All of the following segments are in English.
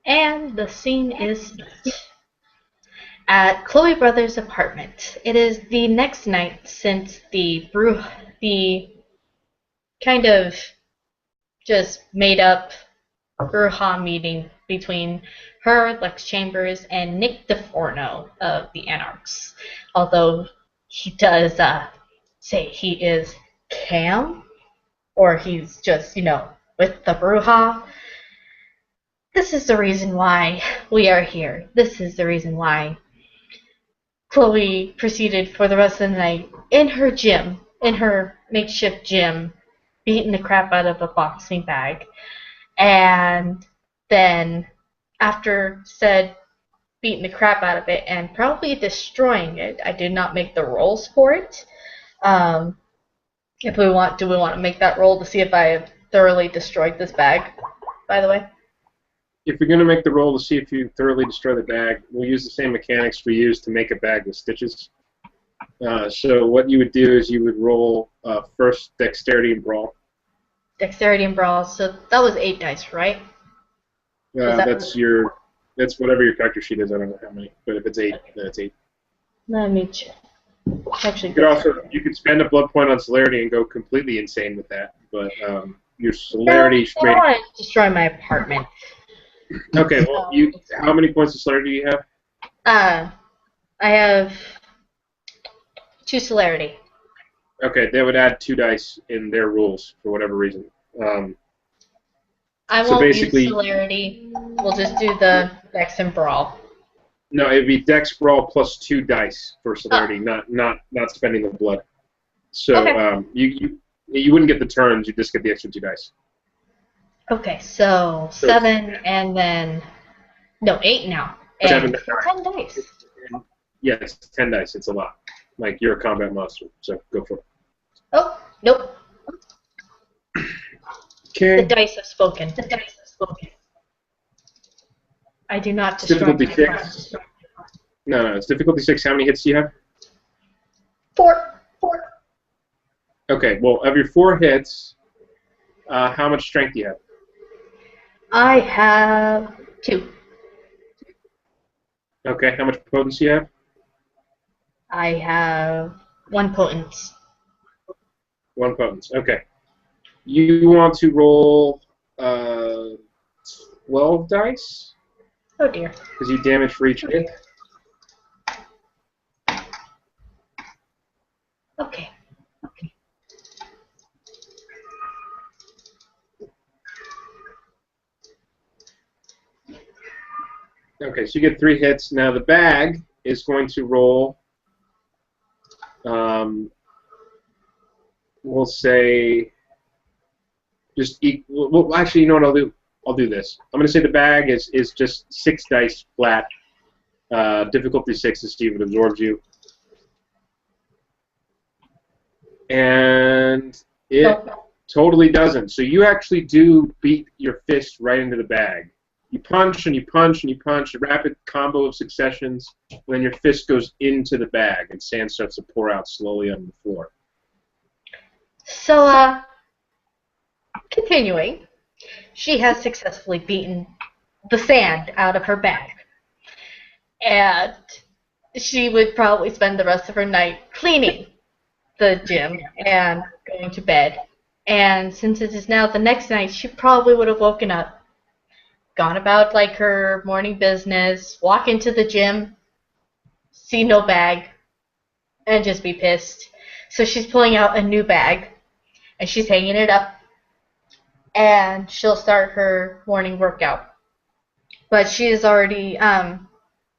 And the scene is at Chloe Brothers' apartment. It is the next night since the kind of just made up Bruja meeting between her, Lex Chambers, and Nick DiForno of the Anarchs. Although he does say he is Cam, or he's just, with the Bruja. This is the reason why we are here. This is the reason why Chloe proceeded for the rest of the night in her gym, in her makeshift gym, beating the crap out of a boxing bag. And then, after said beating the crap out of it and probably destroying it, I did not make the rolls for it. Do we want to make that roll to see if I have thoroughly destroyed this bag, by the way? If you're going to make the roll to see if you thoroughly destroy the bag, we'll use the same mechanics we used to make a bag with stitches. So what you would do is you would roll first Dexterity and Brawl. Dexterity and Brawl, so that was 8 dice, right? That's whatever your character sheet is. I don't know how many, but if it's 8, then it's 8. Let me check. Actually, you could spend a blood point on celerity and go completely insane with that, but your celerity. I don't want to destroy my apartment. Okay, well, how many points of celerity do you have? I have 2 celerity. Okay, they would add 2 dice in their rules for whatever reason. I won't use celerity. We'll just do the Dex and Brawl. No, it'd be Dex Brawl plus 2 dice for celerity, not spending the blood. So okay. You wouldn't get the turns, you just get the extra 2 dice. Okay, so 7 and then 8 now. And 7 10 dice. Yes, 10 dice. It's a lot. Like you're a combat monster, so go for it. Oh, nope. Okay. The dice have spoken. The dice have spoken. I do not destroy difficulty 6. No, it's difficulty 6. How many hits do you have? 4. Okay, well, of your 4 hits, how much strength do you have? I have 2. Okay, how much potency do you have? I have 1 potence. 1 potence, okay. You want to roll 12 dice? Oh dear. Because you damage for each hit. Okay. Okay, so you get 3 hits. Now the bag is going to roll, we'll say, well, actually, you know what I'll do this. I'm going to say the bag is just 6 dice flat, difficulty 6 to see if it absorbs you. And it totally doesn't. So you actually do beat your fist right into the bag. You punch and you punch and you punch, a rapid combo of successions, and then your fist goes into the bag and sand starts to pour out slowly on the floor. So, continuing, she has successfully beaten the sand out of her bag. And she would probably spend the rest of her night cleaning the gym and going to bed. And since it is now the next night, she probably would have woken up, gone about like her morning business, walk into the gym, see no bag, and just be pissed. So she's pulling out a new bag, and she's hanging it up, and she'll start her morning workout. But she is already,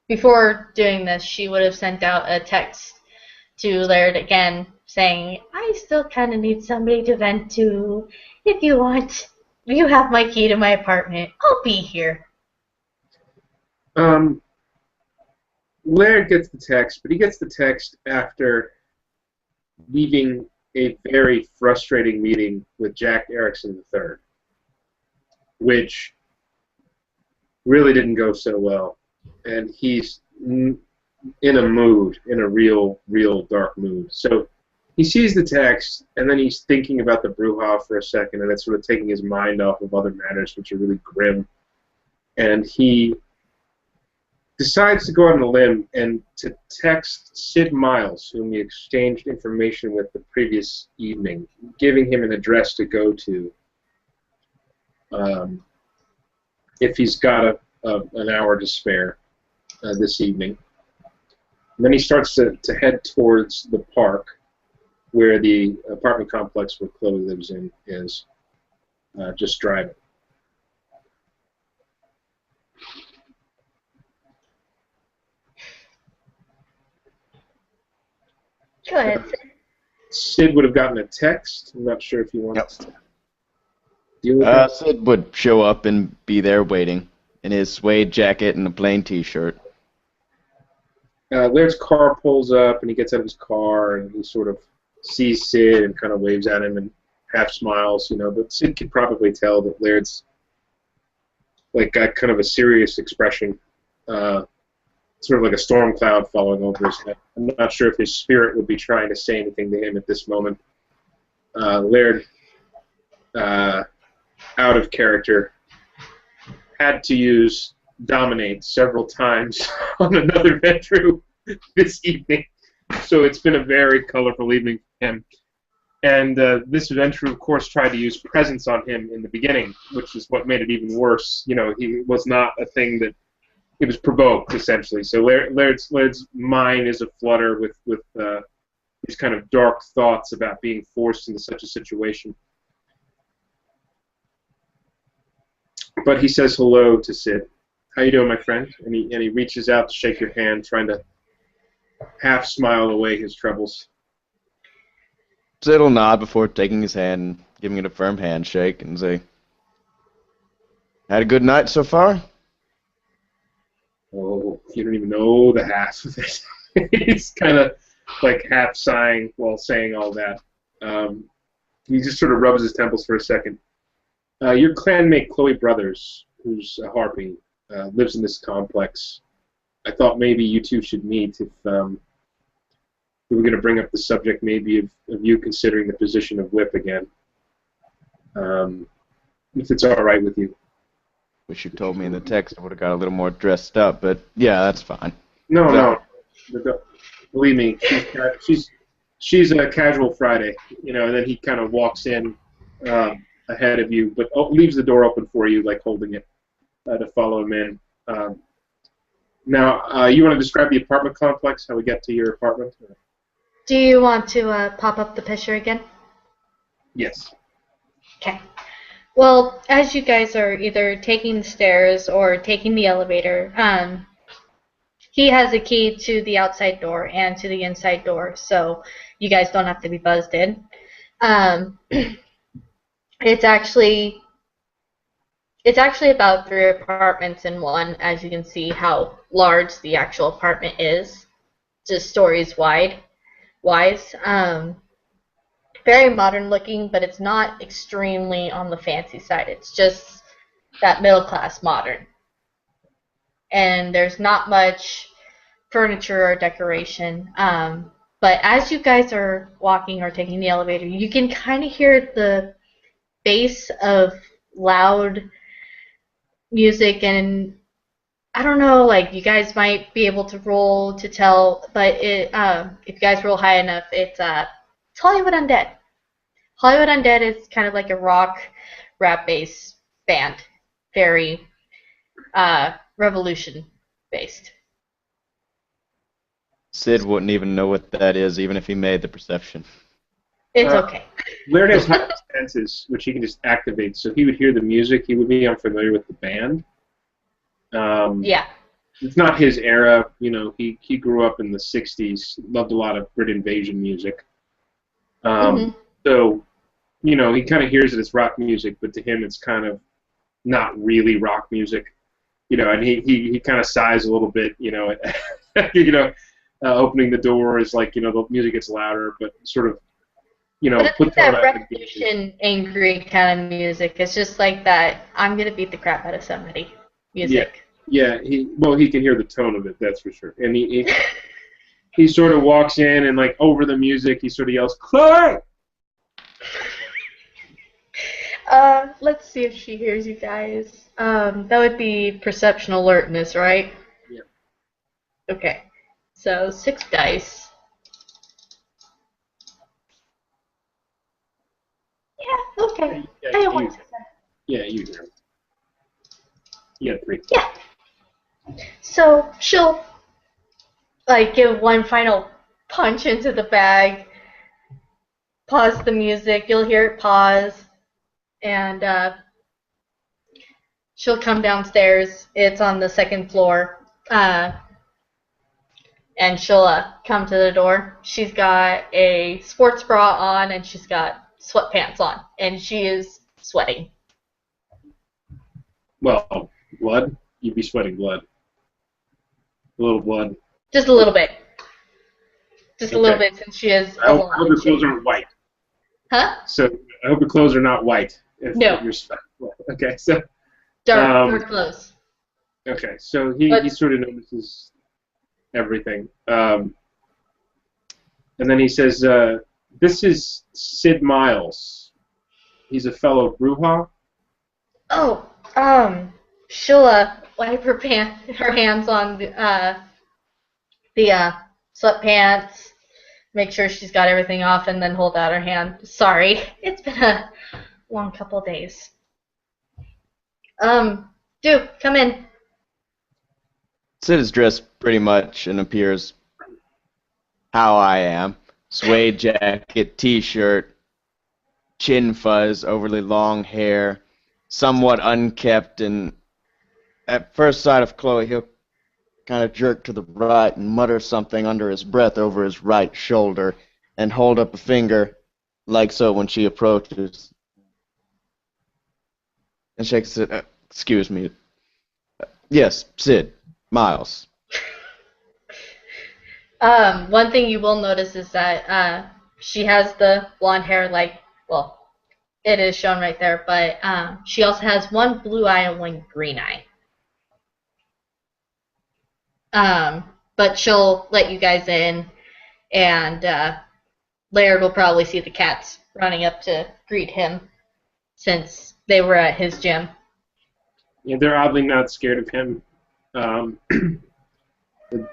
before doing this, she would have sent out a text to Laird again saying, I still kind of need somebody to vent to. If you want, you have my key to my apartment. I'll be here. Laird gets the text, but he gets the text after leaving a very frustrating meeting with Jack Erickson III, which really didn't go so well. And he's in a mood, in a real dark mood. So he sees the text, and then he's thinking about the Bruja for a second, and it's sort of taking his mind off of other matters, which are really grim. and he decides to go out on a limb and to text Sid Miles, whom he exchanged information with the previous evening, giving him an address to go to if he's got an hour to spare this evening. And then he starts to head towards the park where the apartment complex where Chloe lives in is, just driving. Go ahead, Sid. Sid would have gotten a text. I'm not sure if he wants to deal with that. Sid would show up and be there waiting in his suede jacket and a plain T-shirt. Laird's car pulls up, and he gets out of his car, and he sort of sees Sid and kind of waves at him and half smiles, but Sid could probably tell that Laird's got kind of a serious expression, sort of like a storm cloud following over his head. I'm not sure if his spirit would be trying to say anything to him at this moment. Laird, out of character, had to use Dominate several times on another Ventru this evening, so it's been a very colorful evening for him. And this Ventru, of course, tried to use Presence on him in the beginning, which is what made it even worse. He was not a thing that he was provoked, essentially. So Laird's mind is aflutter with these kind of dark thoughts about being forced into such a situation. But he says hello to Sid. How you doing, my friend? And he reaches out to shake your hand, trying to half smile away his troubles. Sid will nod before taking his hand and giving it a firm handshake and say, "Had a good night so far?" Oh, you don't even know the half of it. He's kind of like half sighing while saying all that. He just sort of rubs his temples for a second. Your clanmate Chloe Brothers, who's a harpy, lives in this complex. I thought maybe you two should meet if we were going to bring up the subject maybe of you considering the position of whip again. If it's all right with you. Wish you told me in the text I would have got a little more dressed up, but yeah, that's fine. No. Believe me, she's a casual Friday, and then he kind of walks in ahead of you, but leaves the door open for you, like holding it to follow him in. Now, you want to describe the apartment complex, how we get to your apartment? Do you want to pop up the picture again? Yes. Okay. Well, as you guys are either taking the stairs or taking the elevator, he has a key to the outside door and to the inside door, so you guys don't have to be buzzed in. It's actually about 3 apartments in one, as you can see how large the actual apartment is, just stories wise. Very modern looking, but it's not extremely on the fancy side. It's just that middle class modern. And there's not much furniture or decoration. But as you guys are walking or taking the elevator, you can kind of hear the bass of loud music, and I don't know, you guys might be able to roll to tell, but if you guys roll high enough, it's Hollywood Undead. Hollywood Undead is kind of like a rock rap bass band, very revolution based. Sid wouldn't even know what that is, even if he made the perception. It's okay. Laird has high senses, which he can just activate, so he would hear the music. He would be unfamiliar with the band. Yeah. It's not his era. He grew up in the 60s, loved a lot of Brit Invasion music. So, he kind of hears it as rock music, but to him it's kind of not really rock music. And he kind of sighs a little bit, opening the door is like, the music gets louder, but sort of, but it's that revolution, angry kind of music. It's just like that, I'm going to beat the crap out of somebody music. Yeah, he can hear the tone of it, that's for sure. And he sort of walks in and, over the music, he sort of yells, "Chloe!" Let's see if she hears you guys. That would be perception alertness, right? Yeah. Okay. So 6 dice. Yeah, okay. Yeah, I have you- 1 success. Yeah, you hear him. You got 3. Yeah. So she'll give one final punch into the bag, pause the music, you'll hear it pause, and she'll come downstairs. It's on the 2nd floor. And she'll come to the door. She's got a sports bra on and she's got sweatpants on, and she is sweating. Well, blood? You'd be sweating blood. A little blood. Just a little bit. Just a little Okay. bit, since she is I hope your clothes aren't white. Huh? So I hope your clothes are not white. If No. You're sweating. Okay, so Dark clothes. okay, so he sort of notices everything, and then he says, "This is Sid Miles. He's a fellow Bruja." Oh, she'll wipe her hands on the sweatpants, make sure she's got everything off, and then hold out her hand. Sorry, it's been a long couple days. Do come in. Sid is dressed pretty much and appears how I am. Suede jacket, t-shirt, chin fuzz, overly long hair, somewhat unkept, and at first sight of Chloe, he'll kind of jerk to the right and mutter something under his breath over his right shoulder and hold up a finger like so when she approaches. And shakes it. Excuse me. Yes, Sid. Miles. One thing you will notice is that she has the blonde hair, it is shown right there, but she also has one blue eye and one green eye. But she'll let you guys in, and Laird will probably see the cats running up to greet him since they were at his gym. Yeah, they're oddly not scared of him,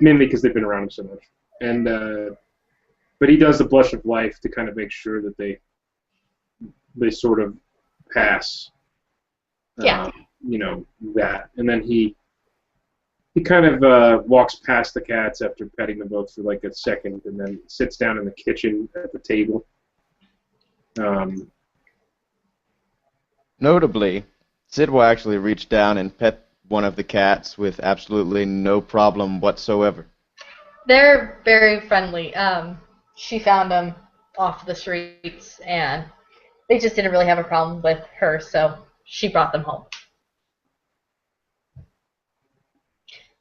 mainly because they've been around him so much. And but he does the blush of life to kind of make sure that they sort of pass. Yeah. That, and then he kind of walks past the cats after petting them both for like a second, and then sits down in the kitchen at the table. Notably, Sid will actually reach down and pet one of the cats with absolutely no problem whatsoever. They're very friendly. She found them off the streets, and they just didn't really have a problem with her, so she brought them home.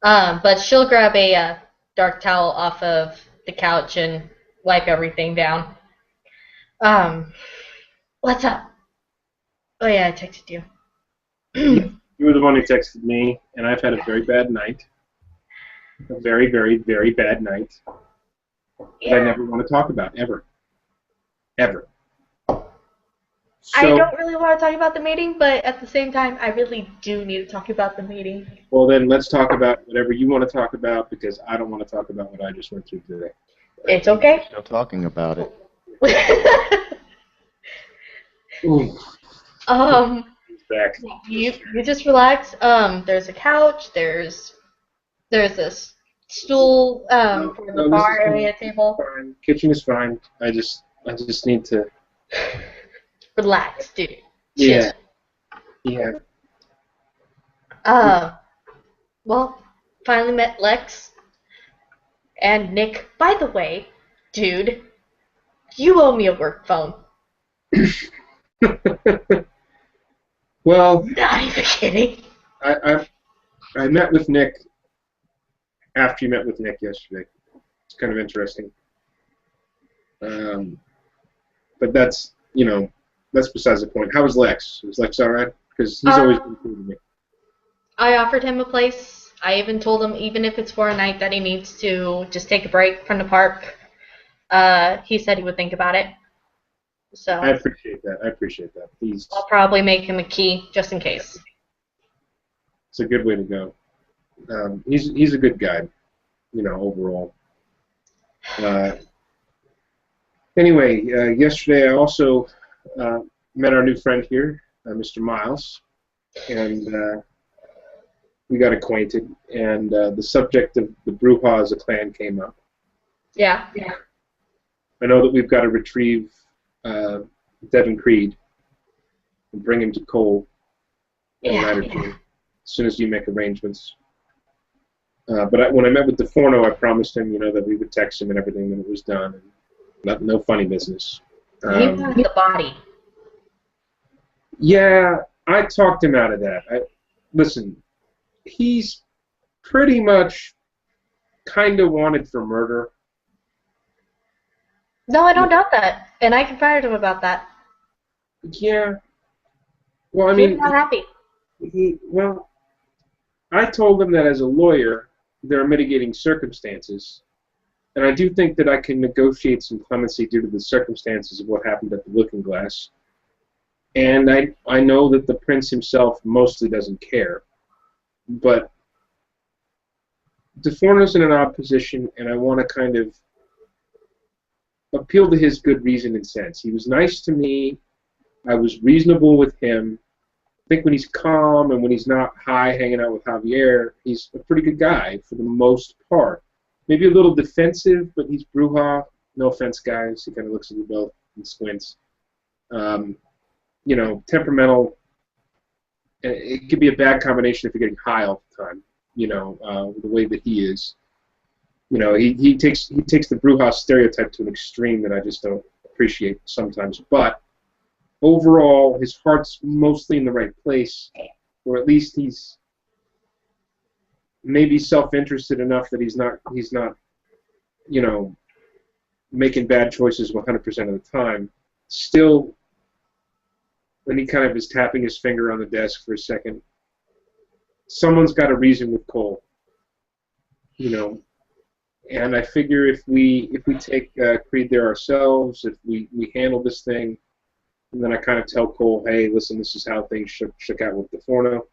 But she'll grab a dark towel off of the couch and wipe everything down. What's up? Oh yeah, I texted you. You were the one who texted me, and I've had a very bad night. A very, very, very bad night that I never want to talk about, ever. Ever. I don't really want to talk about the meeting, but at the same time, I really do need to talk about the meeting. Well, then let's talk about whatever you want to talk about, because I don't want to talk about what I just went through today. It's okay. Still talking about it. Ooh, he's back. you just relax. There's a couch. There's a stool for the No, this bar is area table. fine. Kitchen is fine. I just need to. Relax, dude. Yeah. Yeah. Well, finally met Lex and Nick. By the way, dude, you owe me a work phone. Well, Not even kidding. I met with Nick after you met with Nick yesterday. It's kind of interesting. But that's besides the point. How was Lex? Was Lex all right? Because he's always been cool to me. I offered him a place. I even told him, even if it's for a night, that he needs to just take a break from the park. He said he would think about it. So I appreciate that. I appreciate that. Please, I'll probably make him a key just in case. it's a good way to go. He's a good guy, overall. Anyway, yesterday I also met our new friend here, Mr. Miles, and we got acquainted, and the subject of the Bruja as a clan came up. Yeah. I know that we've got to retrieve Devin Creed and bring him to Cole as soon as you make arrangements. But when I met with DiForno, I promised him, that we would text him and everything when it was done. And no funny business. He wants the body. Yeah, I talked him out of that. Listen, he's pretty much kind of wanted for murder. No, I don't doubt that. And I confronted him about that. Yeah. Well, I He's mean, not happy. I told him that as a lawyer, there are mitigating circumstances. And I do think that I can negotiate some clemency due to the circumstances of what happened at the Looking Glass. And I know that the prince himself mostly doesn't care. But DiForno's in an odd position, and I want to kind of appeal to his good reason and sense. He was nice to me. I was reasonable with him. I think when he's calm and when he's not high hanging out with Javier, he's a pretty good guy for the most part. Maybe a little defensive, but he's Bruja. No offense, guys. He kind of looks at you both and squints. Temperamental. It could be a bad combination if you're getting high all the time. The way that he is. He takes the Bruja stereotype to an extreme that I just don't appreciate sometimes. But overall, his heart's mostly in the right place, or at least he's maybe self-interested enough that he's not making bad choices 100% of the time. Still, when he kind of is tapping his finger on the desk for a second, someone's got to reason with Cole, And I figure if we take Creed there ourselves, if we handle this thing, and then I kind of tell Cole, hey, listen, this is how things shook out with DiForno,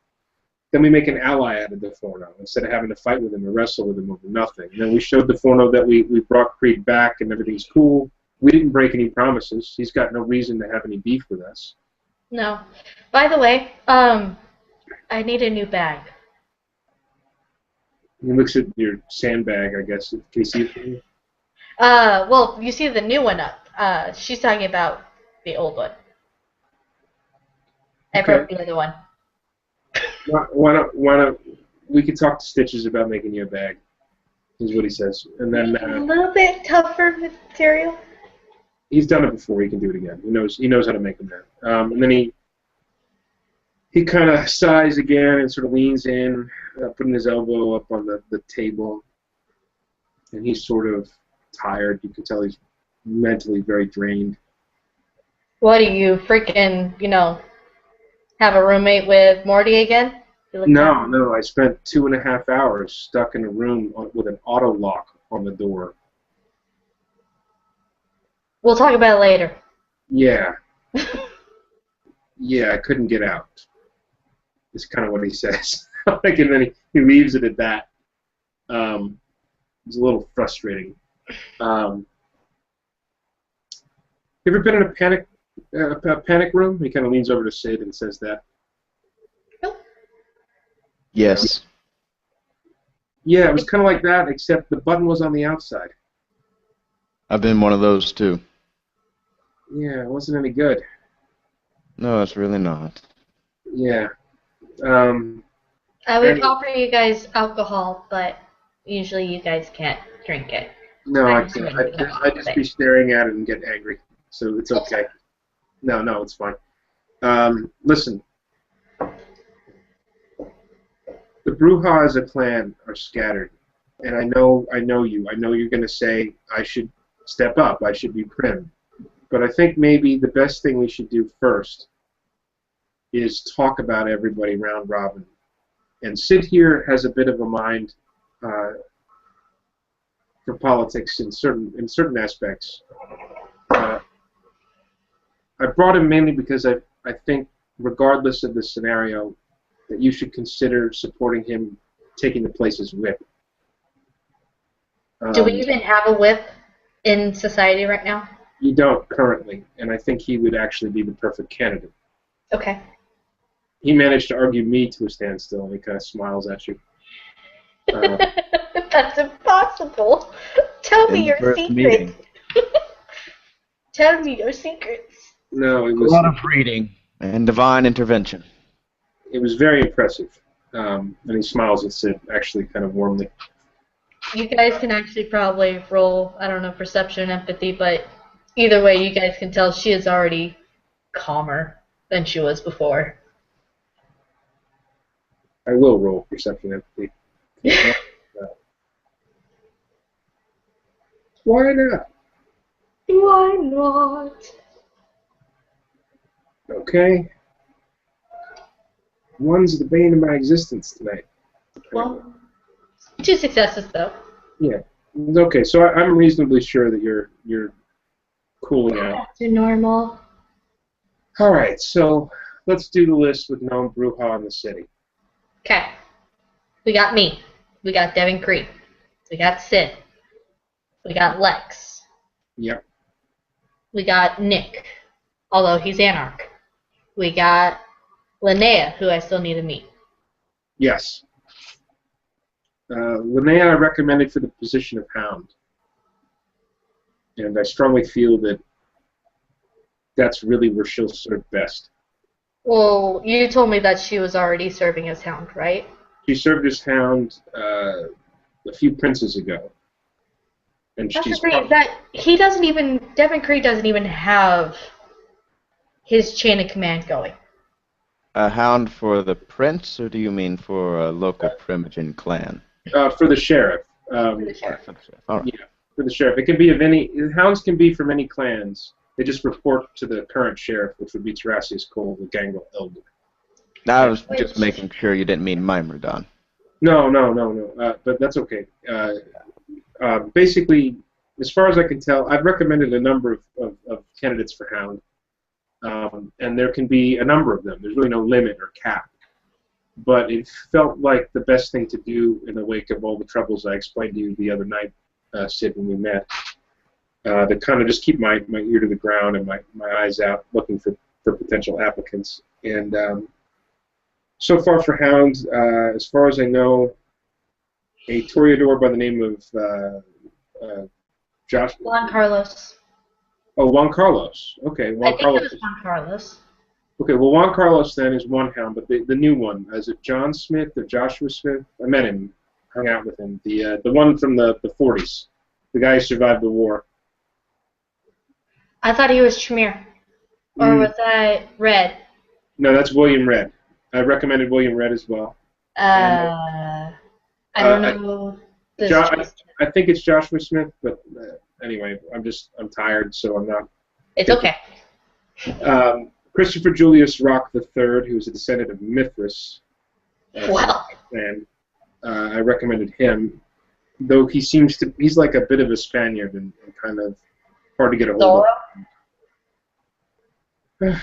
then we make an ally out of DiForno instead of having to fight with him or wrestle with him over nothing. And then we showed DiForno that we brought Creed back and everything's cool. We didn't break any promises. He's got no reason to have any beef with us. No. By the way, I need a new bag. He looks at your sandbag, I guess. Can you see it for me? Well, you see the new one up. She's talking about the old one. I broke the other one. Why don't we could talk to Stitches about making you a bag? Is what he says, and then a little bit tougher material. He's done it before. He can do it again. He knows how to make them there. And then he kind of sighs again and sort of leans in, putting his elbow up on the table, and he's sort of tired. You can tell he's mentally very drained. What, do you freaking, have a roommate with Morty again? No. I spent 2.5 hours stuck in a room with an auto lock on the door. We'll talk about it later. Yeah. Yeah, I couldn't get out. Is kind of what he says. And then he leaves it at that. It's a little frustrating. You ever been in a panic room? He kind of leans over to Sid and says that. Nope. Yes. Yeah, it was kind of like that, except the button was on the outside. I've been one of those too. Yeah, it wasn't any good. No, it's really not. Yeah. I would offer you guys alcohol, but usually you guys can't drink it. No, I can't. I'd just be staring at it and get angry. So it's okay. No, it's fine. Listen. The Bruja as a clan are scattered. And I know you. I know you're going to say I should step up. I should be prim. But I think maybe the best thing we should do first is talk about everybody round robin. And Sid here has a bit of a mind for politics in certain aspects. I brought him mainly because I think, regardless of the scenario, that you should consider supporting him taking the place as whip. Do we even have a whip in society right now? You don't currently, and I think he would actually be the perfect candidate. Okay. He managed to argue me to a standstill, and he kind of smiles at you. That's impossible. Tell me your secrets. Tell me your secrets. No, it A was lot of reading and divine intervention. It was very impressive. And he smiles at Sid, actually kind of warmly. You guys can actually probably roll, I don't know, perception and empathy, but either way, you guys can tell she is already calmer than she was before. I will roll perception and empathy. Why not? Why not? Okay. One's the bane of my existence tonight. Well, 2 successes though. Yeah. Okay, so I'm reasonably sure that you're cooling out. Back to normal. All right, so let's do the list with known Bruja in the city. Okay. We got me. We got Devin Cree. We got Sid. We got Lex. Yep. We got Nick, although he's Anarch. We got Linnea, who I still need to meet. Yes. Linnea I recommended for the position of Hound. And I strongly feel that that's really where she'll serve best. Well, you told me that she was already serving as Hound, right? She served as Hound a few princes ago. And That's she's great. Devin Cree doesn't even have his chain of command going. A hound for the prince, or do you mean for a local Primogen clan? For the sheriff. For the sheriff. All right. Yeah, for the sheriff. It can be of any. Hounds can be from any clans. They just report to the current sheriff, which would be Terasius Cole, the Gangrel Elder. I was just making sure you didn't mean Mimrodon. No. But that's okay. Basically, as far as I can tell, I've recommended a number of candidates for Hound. And there can be a number of them. There's really no limit or cap. But it felt like the best thing to do in the wake of all the troubles I explained to you the other night, Sid, when we met, to kind of just keep my ear to the ground and my eyes out looking for potential applicants. And so far for Hound, as far as I know, a Toreador by the name of Josh. Juan Carlos. Oh, Juan Carlos. Okay, Juan Carlos. It was Juan Carlos. Okay, well, Juan Carlos then is one Hound, but the new one, is it John Smith or Joshua Smith? I met him, hung out with him. The one from the 40s, the guy who survived the war. I thought he was Tremere. Or was that Red? No, that's William Red. I recommended William Red as well. I don't know. I think it's Joshua Smith, but anyway, I'm tired, so I'm not. It's okay. Christopher Julius Rock III, who is a descendant of Mithras. Wow. And I recommended him, though he's like a bit of a Spaniard and kind of hard to get a hold of.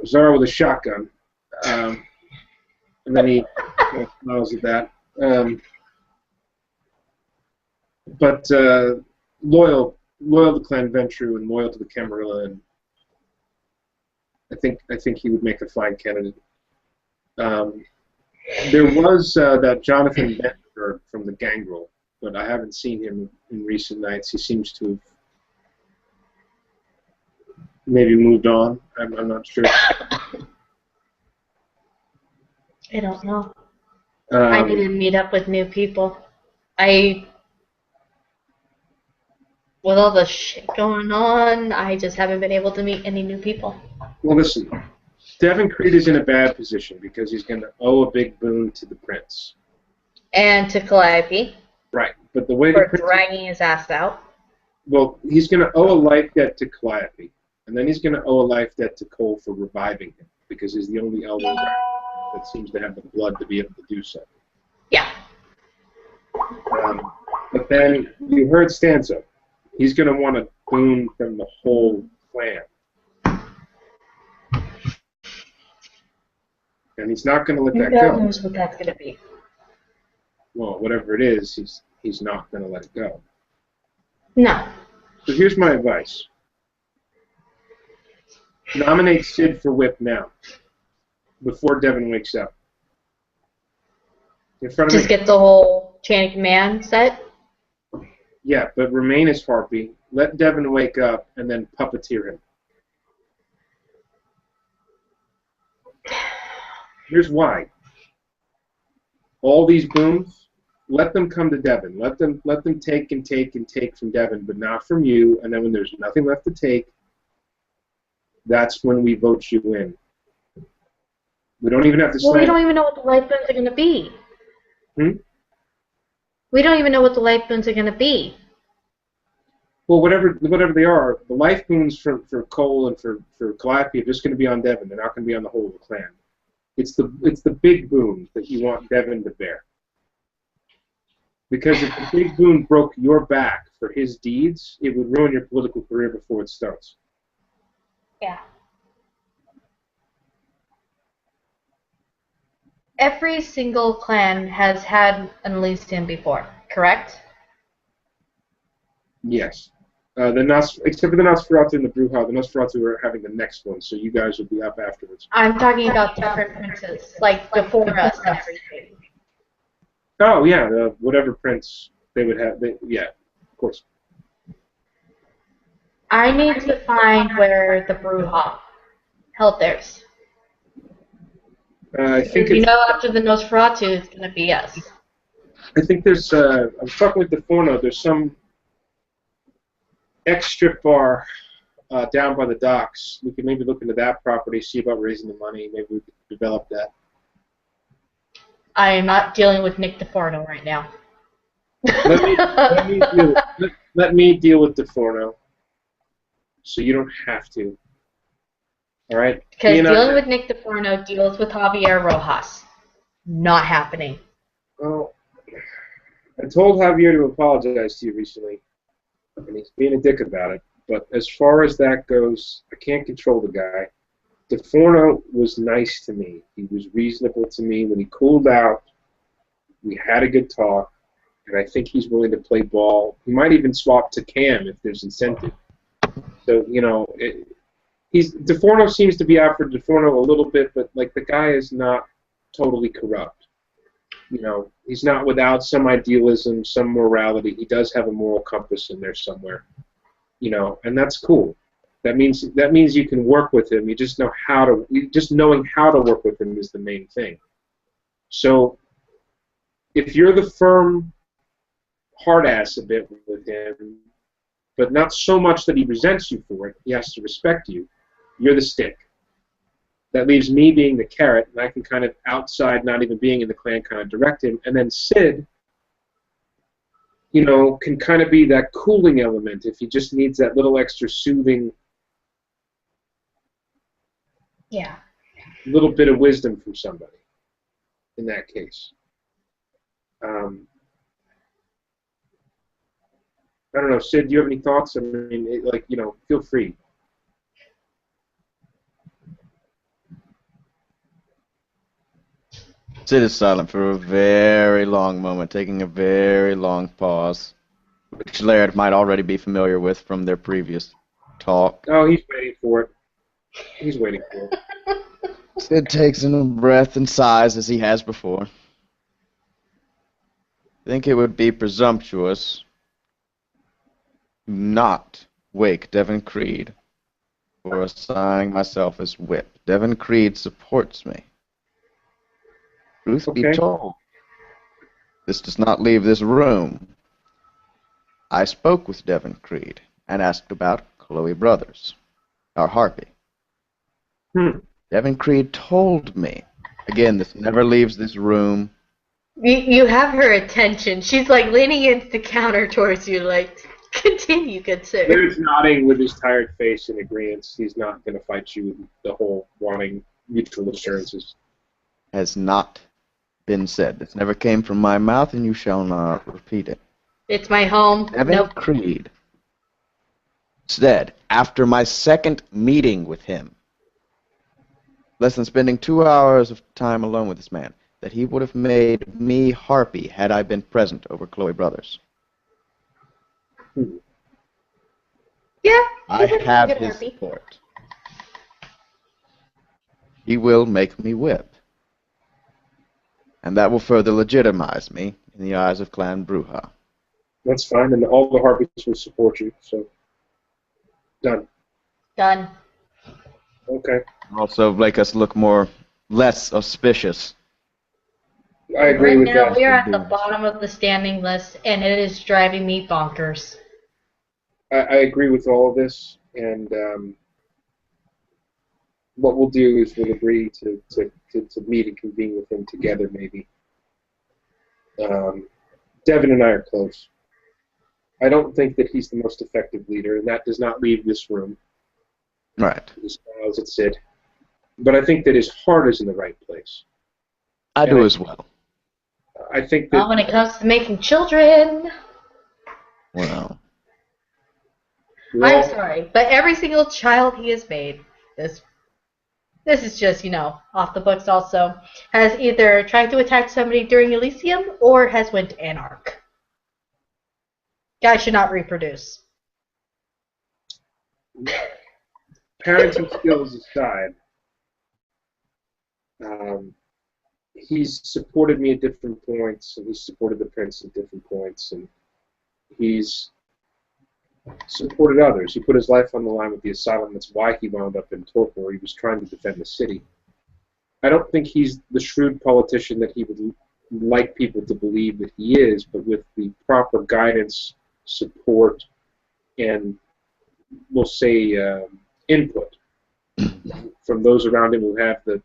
Zara with a shotgun. And then he smiles at that. But loyal to Clan Ventru and loyal to the Camarilla, and I think he would make a fine candidate. There was that Jonathan Benker from the Gangrel, but I haven't seen him in recent nights. He seems to have maybe moved on. I'm not sure. I don't know. I need to meet up with new people. With all the shit going on, I just haven't been able to meet any new people. Well, listen, Devin Creed is in a bad position because he's going to owe a big boon to the prince. And to Calliope. Right, but the way for the prince dragging his ass out. Well, he's going to owe a life debt to Calliope, and then he's going to owe a life debt to Cole for reviving him because he's the only elder that seems to have the blood to be able to do so. Yeah. But then you heard Stanzo. He's going to want a boon from the whole clan. And he's not going to let Who that go. knows what that's going to be? Well, whatever it is, he's not going to let it go. No. So here's my advice. Nominate Sid for whip now, before Devin wakes up. In front of Just me. get the whole chain of command set? Yeah, but remain as Harpy. Let Devin wake up, and then puppeteer him. Here's why. All these booms, let them come to Devin. Let them take and take and take from Devin, but not from you. And then when there's nothing left to take, that's when we vote you in. We don't even have to Well, we slam. don't even know what the life boons are going to be. We don't even know what the life boons are going to be. Well, whatever they are, the life boons for Cole and for Calliope are just going to be on Devin. They're not going to be on the whole of the clan. It's the big boon that you want Devin to bear. Because if the big boon broke your back for his deeds, it would ruin your political career before it starts. Yeah. Every single clan has had an Elysian before, correct? Yes. Except for the Nosferatu and the Bruja, the Nosferatu are having the next one, so you guys will be up afterwards. I'm talking about different princes, like before us and everything. Oh, yeah, whatever prince they would have. Yeah, of course. I need to find where the Bruja held theirs. I think You know, after the Nosferatu, it's going to be us. I think there's. I was talking with DiForno. There's some X-strip bar down by the docks. We could maybe look into that property, see about raising the money. Maybe we could develop that. I am not dealing with Nick DiForno right now. Let me deal with DiForno, so you don't have to. All right? Because dealing with Nick DiForno deals with Javier Rojas. Not happening. Well, I told Javier to apologize to you recently, and he's being a dick about it. But as far as that goes, I can't control the guy. DiForno was nice to me. He was reasonable to me. When he cooled out, we had a good talk, and I think he's willing to play ball. He might even swap to Cam if there's incentive. So, you know, DiForno seems to be out for DiForno a little bit, but like the guy is not totally corrupt. You know, he's not without some idealism, some morality. He does have a moral compass in there somewhere. You know, and that's cool. That means you can work with him. You just know how to. Just knowing how to work with him is the main thing. So, if you're the firm hard ass a bit with him, but not so much that he resents you for it, he has to respect you. You're the stick. That leaves me being the carrot, and I can kind of outside, not even being in the clan, kind of direct him. And then Sid, you know, can kind of be that cooling element if he just needs that little extra soothing. Yeah. Little bit of wisdom from somebody in that case. I don't know, Sid, do you have any thoughts? I mean, like, you know, feel free. Sid is silent for a very long moment, taking a very long pause, which Laird might already be familiar with from their previous talk. Oh, he's waiting for it. He's waiting for it. Sid takes in a breath and sighs as he has before. I think it would be presumptuous to not wake Devin Creed for assigning myself as whip. Devin Creed supports me. Truth be told, this does not leave this room. I spoke with Devin Creed and asked about Chloe Brothers, our harpy. Devin Creed told me, again, this never leaves this room. You have her attention. She's like leaning into the counter towards you, like, continue, good sir. Laird's nodding with his tired face in agreement. He's not going to fight you with the whole wanting mutual assurances. Has not been said. This never came from my mouth, and you shall not repeat it. It's my home. Devin Creed said, after my second meeting with him, less than spending 2 hours of time alone with this man, that he would have made me harpy had I been present over Chloe Brothers. Yeah, I he would be a have good his harpy. support. He will make me whip. And that will further legitimize me in the eyes of Clan Bruja. That's fine, and all the harpies will support you, so... Done. Done. Okay. Also make us look less auspicious. I agree Right with now, that. we are at the bottom of the standing list, and it is driving me bonkers. I agree with all of this, and what we'll do is we'll agree to meet and convene with him together, maybe. Devin and I are close. I don't think that he's the most effective leader, and that does not leave this room. Right. He smiles at Sid. But I think that his heart is in the right place. I do as well. I think that... Not when it comes to making children. Well... I'm sorry, but every single child he has made, this is just, off the books also, has either tried to attack somebody during Elysium or has went to Anarch. Guy should not reproduce. Parenting skills aside, he's supported me at different points, and he's supported the prince at different points, and he's supported others. He put his life on the line with the asylum. That's why he wound up in torpor. He was trying to defend the city. I don't think he's the shrewd politician that he would like people to believe that he is, but with the proper guidance, support, and we'll say input from those around him who have the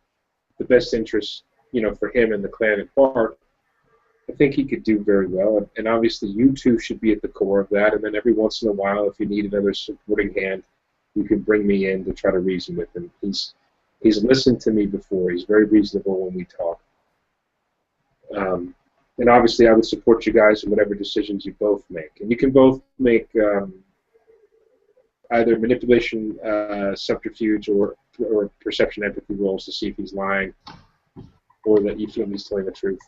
best interests, for him and the clan at heart, I think he could do very well. And obviously you two should be at the core of that, and then every once in a while, if you need another supporting hand, you can bring me in to try to reason with him. He's listened to me before. He's very reasonable when we talk. And obviously I would support you guys in whatever decisions you both make. And you can both make either manipulation, subterfuge, or perception empathy rolls to see if he's lying or that you feel he's telling the truth.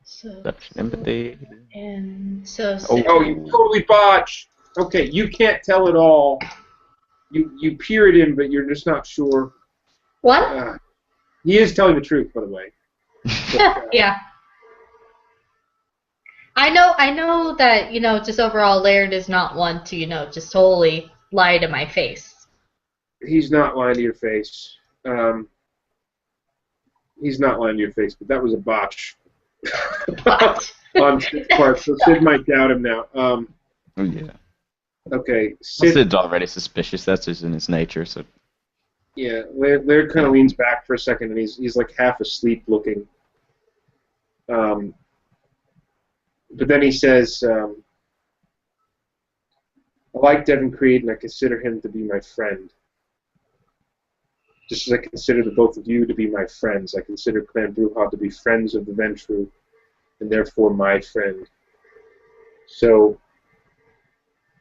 Perception, empathy. And so... Oh, you totally botched! Okay, you can't tell it all. You peer at him, but you're just not sure. What? He is telling the truth, by the way. But, yeah. I know that, just overall Laird is not one to, just totally lie to my face. He's not lying to your face. He's not lying to your face, but that was a botch. On Sid's part, so Sid might doubt him now. Yeah. Okay, Sid. Sid's already suspicious. That's just in his nature. So. Yeah, Laird kind of leans back for a second, and he's like half asleep looking. But then he says, I like Devin Creed, and I consider him to be my friend. Just as I consider the both of you to be my friends, I consider Clan Bruja to be friends of the Ventru, and therefore my friend. So,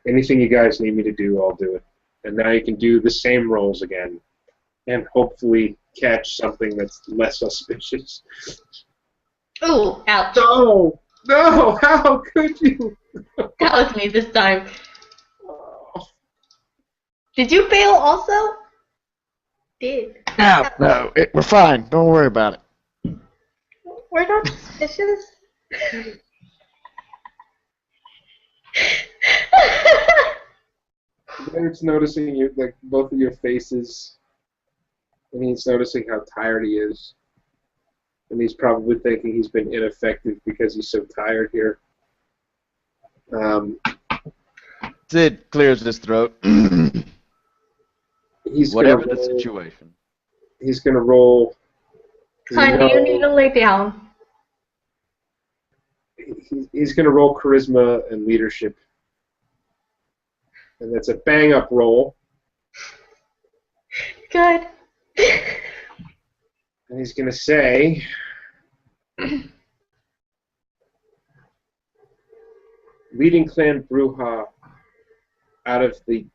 anything you guys need me to do, I'll do it. And now you can do the same rolls again, and hopefully catch something that's less suspicious. Ooh, ouch. No, how could you? That was me this time. Did you fail also? Did. No, we're fine. Don't worry about it. We're not suspicious. Laird's noticing both of your faces, and he's noticing how tired he is. And he's probably thinking he's been ineffective because he's so tired here. Sid clears his throat. Whatever the situation. He's going to roll. Honey, you need to lay down. He's going to roll charisma and leadership. And that's a bang-up roll. Good. And he's going to say, leading Clan Bruja out of the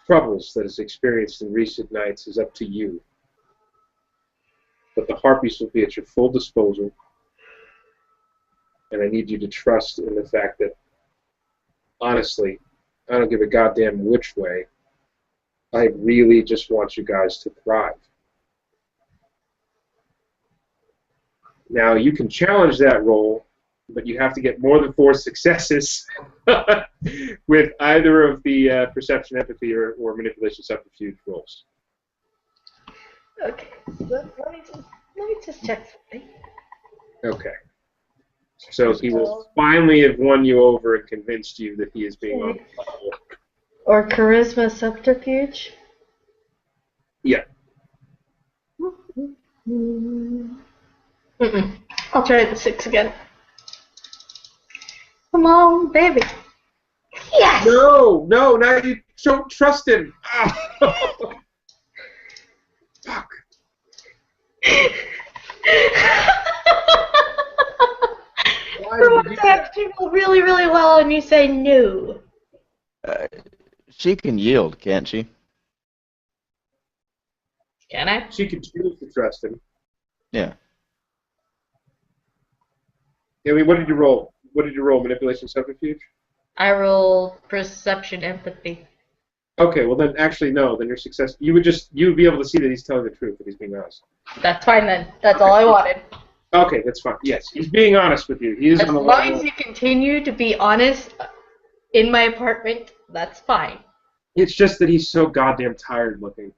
troubles that is experienced in recent nights is up to you. But the harpies will be at your full disposal, and I need you to trust in the fact that, honestly, I don't give a goddamn which way. I really just want you guys to thrive. Now, you can challenge that roll, but you have to get more than 4 successes with either of the perception, empathy, or manipulation subterfuge rolls. Okay, let me just check something. Okay. So he will finally have won you over and convinced you that he is being on the level. Or charisma subterfuge? Yeah. I'll try the 6 again. Come on, baby. Yes! No, now you don't trust him. Fuck. Protect people really, really well, and you say no. She can yield, can't she? Can I? She can choose to trust him. Yeah. I mean, what did you roll? Manipulation subterfuge? I roll perception empathy. Okay, well then, actually no. Then your success. You would be able to see that he's telling the truth, that he's being honest. That's fine then. That's all I wanted. Okay, that's fine. Yes, he's being honest with you. He is As on the long level. as you continue to be honest in my apartment, that's fine. It's just that he's so goddamn tired looking,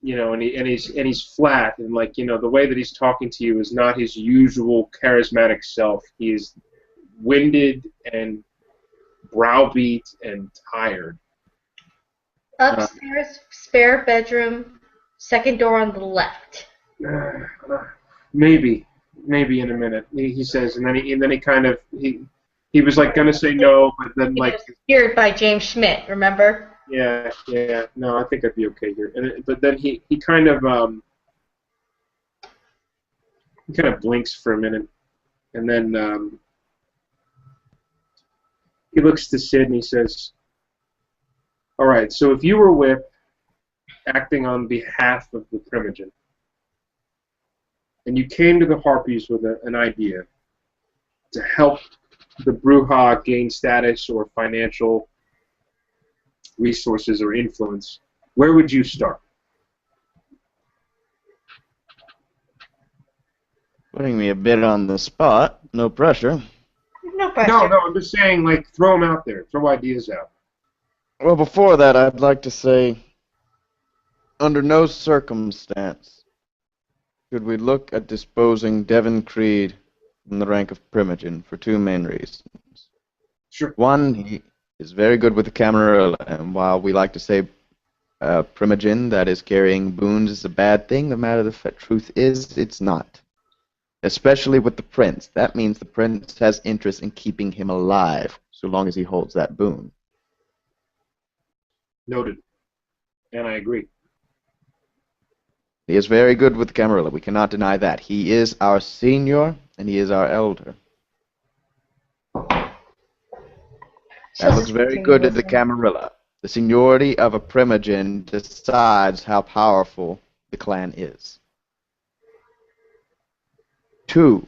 and he's flat, and the way that he's talking to you is not his usual charismatic self. He is winded and browbeat and tired. Upstairs, spare bedroom, second door on the left. Maybe in a minute, he says, and then he kind of he was like gonna say no, but then He was scared by James Schmidt, remember? Yeah. No, I think I'd be okay here. But then he kind of blinks for a minute, and then he looks to Sid and he says, "All right. So if you were Whip, acting on behalf of the Primogen, and you came to the Harpies with an idea to help the Bruja gain status or financial resources or influence, where would you start?" Putting me a bit on the spot. No pressure. No pressure. No, I'm just saying, throw them out there. Throw ideas out. Well, before that, I'd like to say, under no circumstance should we look at disposing Devin Creed from the rank of Primogen for 2 main reasons. Sure. One, he is very good with the Camarilla, and while we like to say Primogen that is carrying boons is a bad thing, the matter of the truth is it's not. Especially with the Prince. That means the Prince has interest in keeping him alive, so long as he holds that boon. Noted. And I agree. He is very good with the Camarilla. We cannot deny that. He is our senior, and he is our elder. That looks very good at the Camarilla. The seniority of a Primogen decides how powerful the clan is. 2,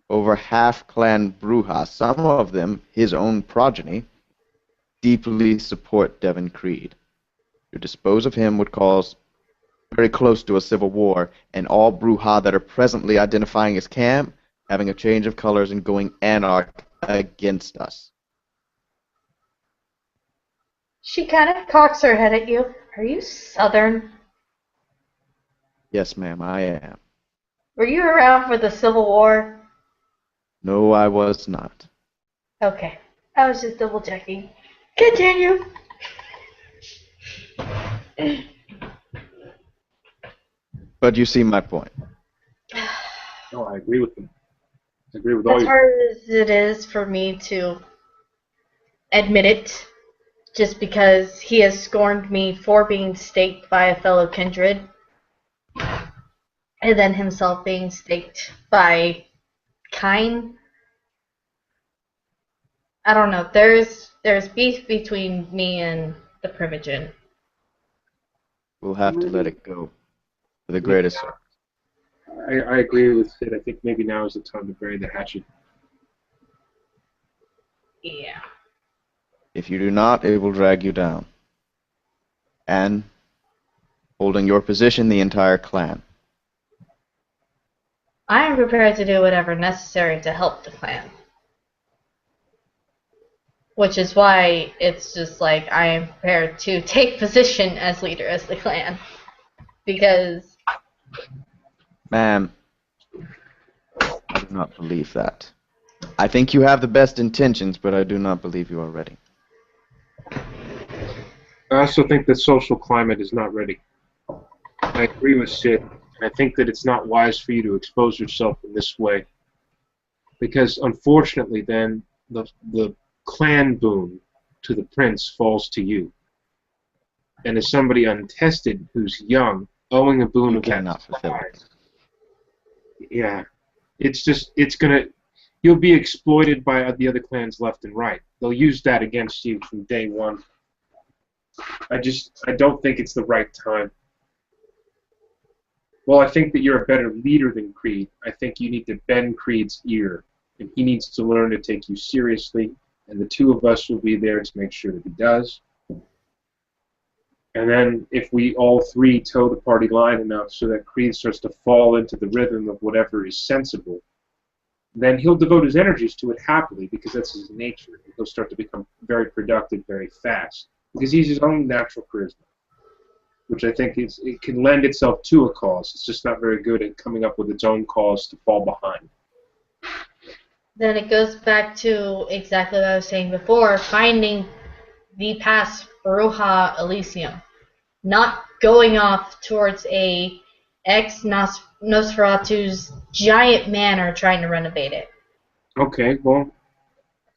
over half clan Bruja, some of them, his own progeny, deeply support Devin Creed. To dispose of him would cause very close to a civil war, and all Bruja that are presently identifying as Cam having a change of colors and going anarch against us. She kind of cocks her head at you. Are you Southern? Yes, ma'am, I am. Were you around for the Civil War? No, I was not. Okay. I was just double checking. Continue. But you see my point. No, I agree with them. I agree with all As you. hard as it is for me to admit it, just because he has scorned me for being staked by a fellow kindred, and then himself being staked by Kine. I don't know. There's beef between me and the Primogen. We'll have to let it go for the greatest. I agree with Sid. I think maybe now is the time to bury the hatchet. Yeah. If you do not, it will drag you down. And, holding your position, the entire clan. I am prepared to do whatever necessary to help the clan. Which is why it's just like I am prepared to take position as leader as the clan. Because... Ma'am, I do not believe that. I think you have the best intentions, but I do not believe you are ready. I also think the social climate is not ready. I agree with Sid. And I think that it's not wise for you to expose yourself in this way. Because unfortunately then, the clan boon to the prince falls to you. And as somebody untested who's young, owing a boon of that Cannot fulfill it. size, yeah, you'll be exploited by the other clans left and right. They'll use that against you from day one. I don't think it's the right time. Well, I think that you're a better leader than Creed. I think you need to bend Creed's ear, and he needs to learn to take you seriously, and the two of us will be there to make sure that he does. And then if we all three toe the party line enough so that Creed starts to fall into the rhythm of whatever is sensible, then he'll devote his energies to it happily because that's his nature. He'll start to become very productive very fast because he's his own natural charisma, which I think it can lend itself to a cause. It's just not very good at coming up with its own cause to fall behind. Then it goes back to exactly what I was saying before, finding the past Bruja Elysium. Not going off towards a ex-Nosferatu's giant manor trying to renovate it. Okay, well,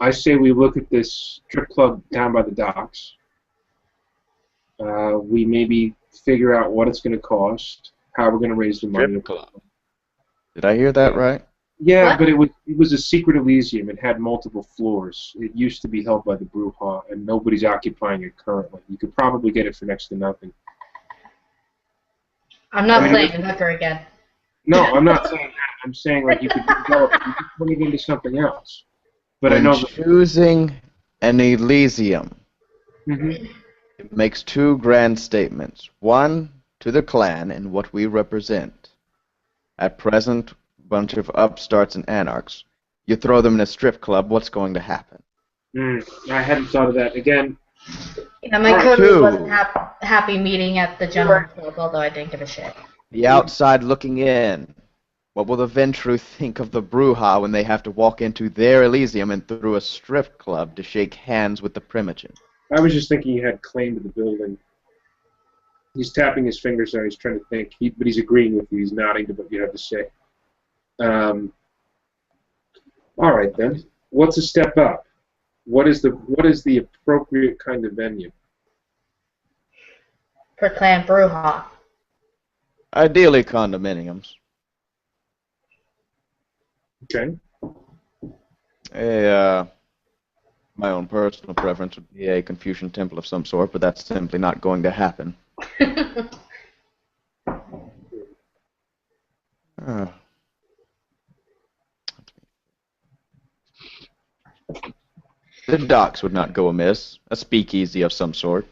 I say we look at this strip club down by the docks. We maybe figure out what it's going to cost, how we're going to raise the money. Strip club. Did I hear that right? Yeah, What? but it was a secret Elysium. It had multiple floors. It used to be held by the Bruja, and nobody's occupying it currently. You could probably get it for next to nothing. I'm not playing hooker again. No, I'm not saying that. I'm saying like you could develop it. You could put it into something else. But When I know that, choosing an Elysium, Mhm. it makes two grand statements. One, to the clan and what we represent. At present, bunch of upstarts and anarchs. You throw them in a strip club, what's going to happen? I hadn't thought of that. Again, Yeah, my Alright, code two. wasn't happy meeting at the general club, although I didn't give a shit. The outside looking in. What will the Ventru think of the Bruja when they have to walk into their Elysium and through a strip club to shake hands with the Primogen? I was just thinking you had claim to the building. He's tapping his fingers out. He's trying to think, but he's agreeing with you. He's nodding to what you have to say. All right then. What's a step up? What is the appropriate kind of venue? For Clan Bruja. Ideally condominiums. Okay. My own personal preference would be a Confucian temple of some sort, but that's simply not going to happen. The docks would not go amiss. A speakeasy of some sort.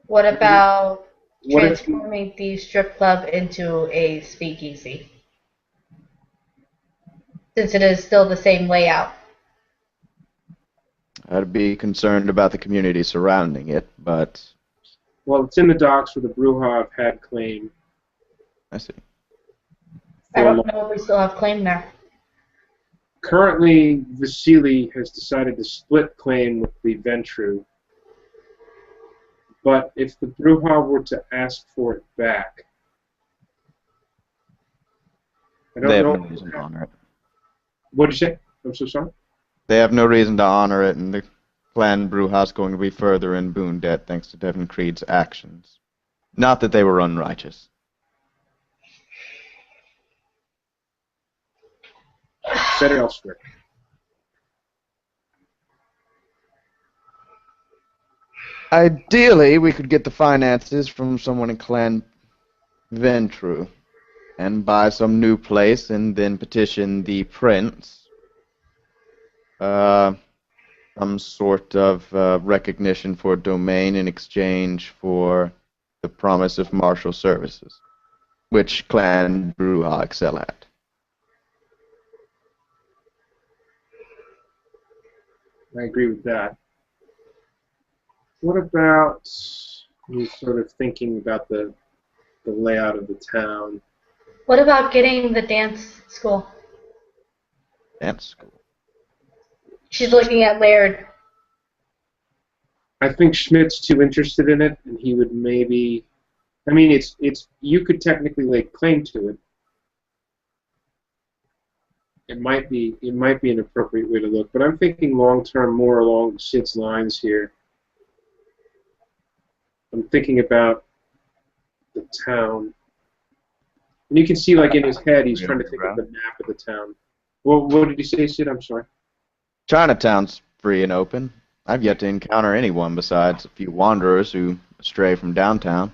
What about What if- transforming the strip club into a speakeasy? Since it is still the same layout. I'd be concerned about the community surrounding it, but Well, it's in the docks where the Bruja have had claim. I see. I don't know if we still have claim there. Currently, Vasily has decided to split claim with the Ventru. But if the Bruja were to ask for it back, I don't They have know. no reason to honor it. What'd you say? I'm so sorry. They have no reason to honor it, and the clan Bruja's going to be further in boon debt thanks to Devin Creed's actions. Not that they were unrighteous. Set it elsewhere. Ideally, we could get the finances from someone in Clan Ventru and buy some new place and then petition the prince. Some sort of recognition for domain in exchange for the promise of martial services, which Clan Bruja excel at. I agree with that. What about you sort of thinking about the layout of the town? What about getting the dance school? Dance school. She's looking at Laird. I think Schmidt's too interested in it, and he would maybe. I mean, it's you could technically lay claim to it. It might be an appropriate way to look, but I'm thinking long term, more along Sid's lines here. I'm thinking about the town, and you can see, like in his head, he's trying to think of the map of the town. Well, what did you say, Sid? I'm sorry. Chinatown's free and open. I've yet to encounter anyone besides a few wanderers who stray from downtown.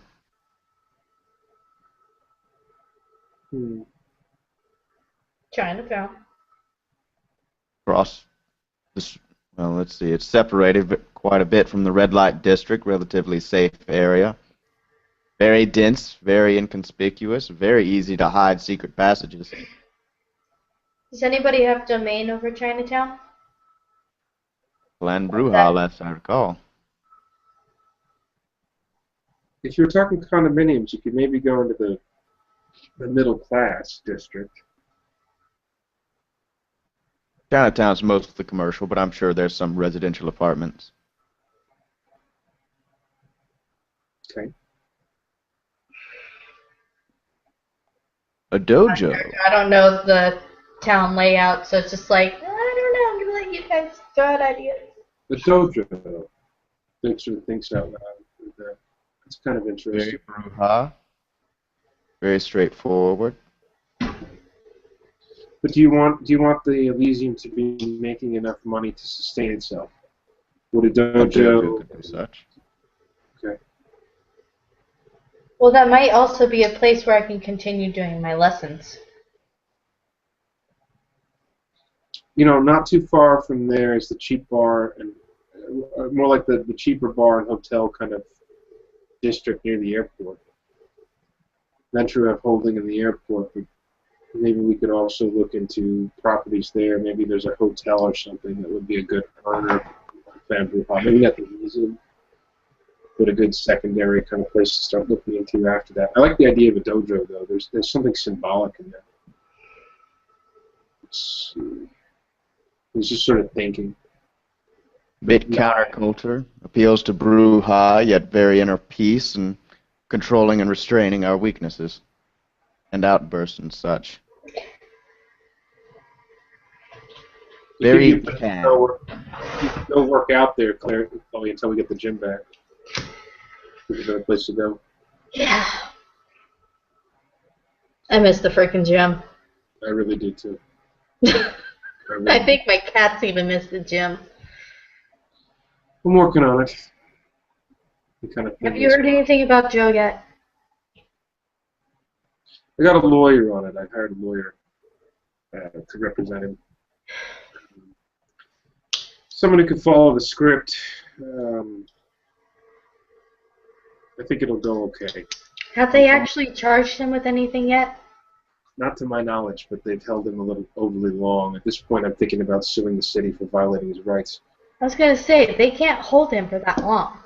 Chinatown. Across this, well, let's see, it's separated quite a bit from the red light district, relatively safe area. Very dense, very inconspicuous, very easy to hide secret passages. Does anybody have domain over Chinatown? Clan Bruja, last I recall. If you were talking condominiums, you could maybe go into the middle class district. Chinatown's mostly commercial, but I'm sure there's some residential apartments. Okay. A dojo. I don't know the town layout, so it's just like, I don't know, I'm gonna let you guys throw out ideas. The dojo. Thinks or thinks out loud. It's kind of interesting. Very Bruja. Very straightforward. But do you want the Elysium to be making enough money to sustain itself? Would a dojo could do such? Okay. Well, that might also be a place where I can continue doing my lessons. You know, not too far from there is the cheap bar, and more like the cheaper bar and hotel kind of district near the airport. Venture have holding in the airport, but maybe we could also look into properties there. Maybe there's a hotel or something that would be a good earner. Maybe not the museum, but a good secondary kind of place to start looking into after that. I like the idea of a dojo, though. There's something symbolic in that. Let's see. I was just sort of thinking. Bit counterculture, appeals to Bruja, yet very inner peace and controlling and restraining our weaknesses and outbursts and such. Very can. Go work out there, Claire, until we get the gym back. It's a better place to go. Yeah. I miss the freaking gym. I really do too. I think my cats even miss the gym. I'm working on it. Have you heard anything about Joe yet? I got a lawyer on it. I hired a lawyer to represent him. Someone who could follow the script. I think it'll go okay. Have they actually charged him with anything yet? Not to my knowledge, but they've held him a little overly long. At this point, I'm thinking about suing the city for violating his rights. I was going to say, they can't hold him for that long.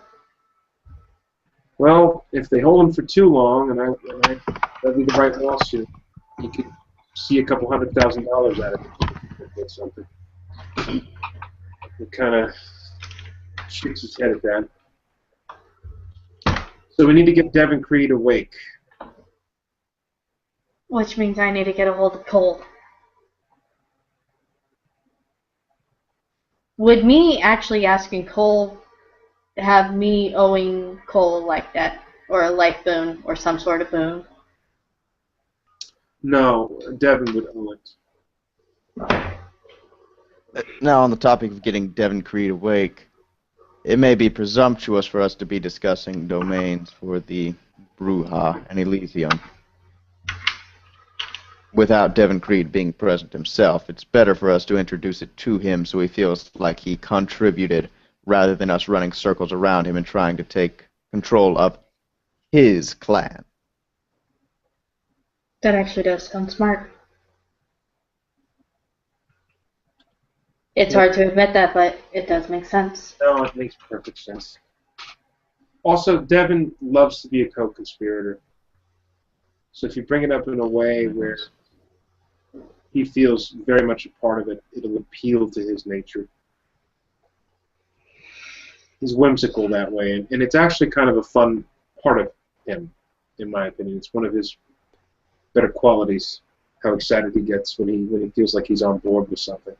Well, if they hold him for too long, and that'd be the right lawsuit, you could see a couple $100,000 out of it or something. It kind of shoots his head at that. So we need to get Devin Creed awake. Which means I need to get a hold of Cole. Would me actually asking Cole have me owing Cole like that, or a life boon, or some sort of boon? No, Devin would owe it. Now, on the topic of getting Devin Creed awake, It may be presumptuous for us to be discussing domains for the Bruja and Elysium without Devon Creed being present himself. It's better for us to introduce it to him so he feels like he contributed rather than us running circles around him and trying to take control of his clan. That actually does sound smart. It's hard to admit that, but it does make sense. No, it makes perfect sense. Also, Devon loves to be a co-conspirator. So if you bring it up in a way where he feels very much a part of it, it'll appeal to his nature. He's whimsical that way, and it's actually kind of a fun part of him, in my opinion. It's one of his better qualities, how excited he gets when he feels like he's on board with something.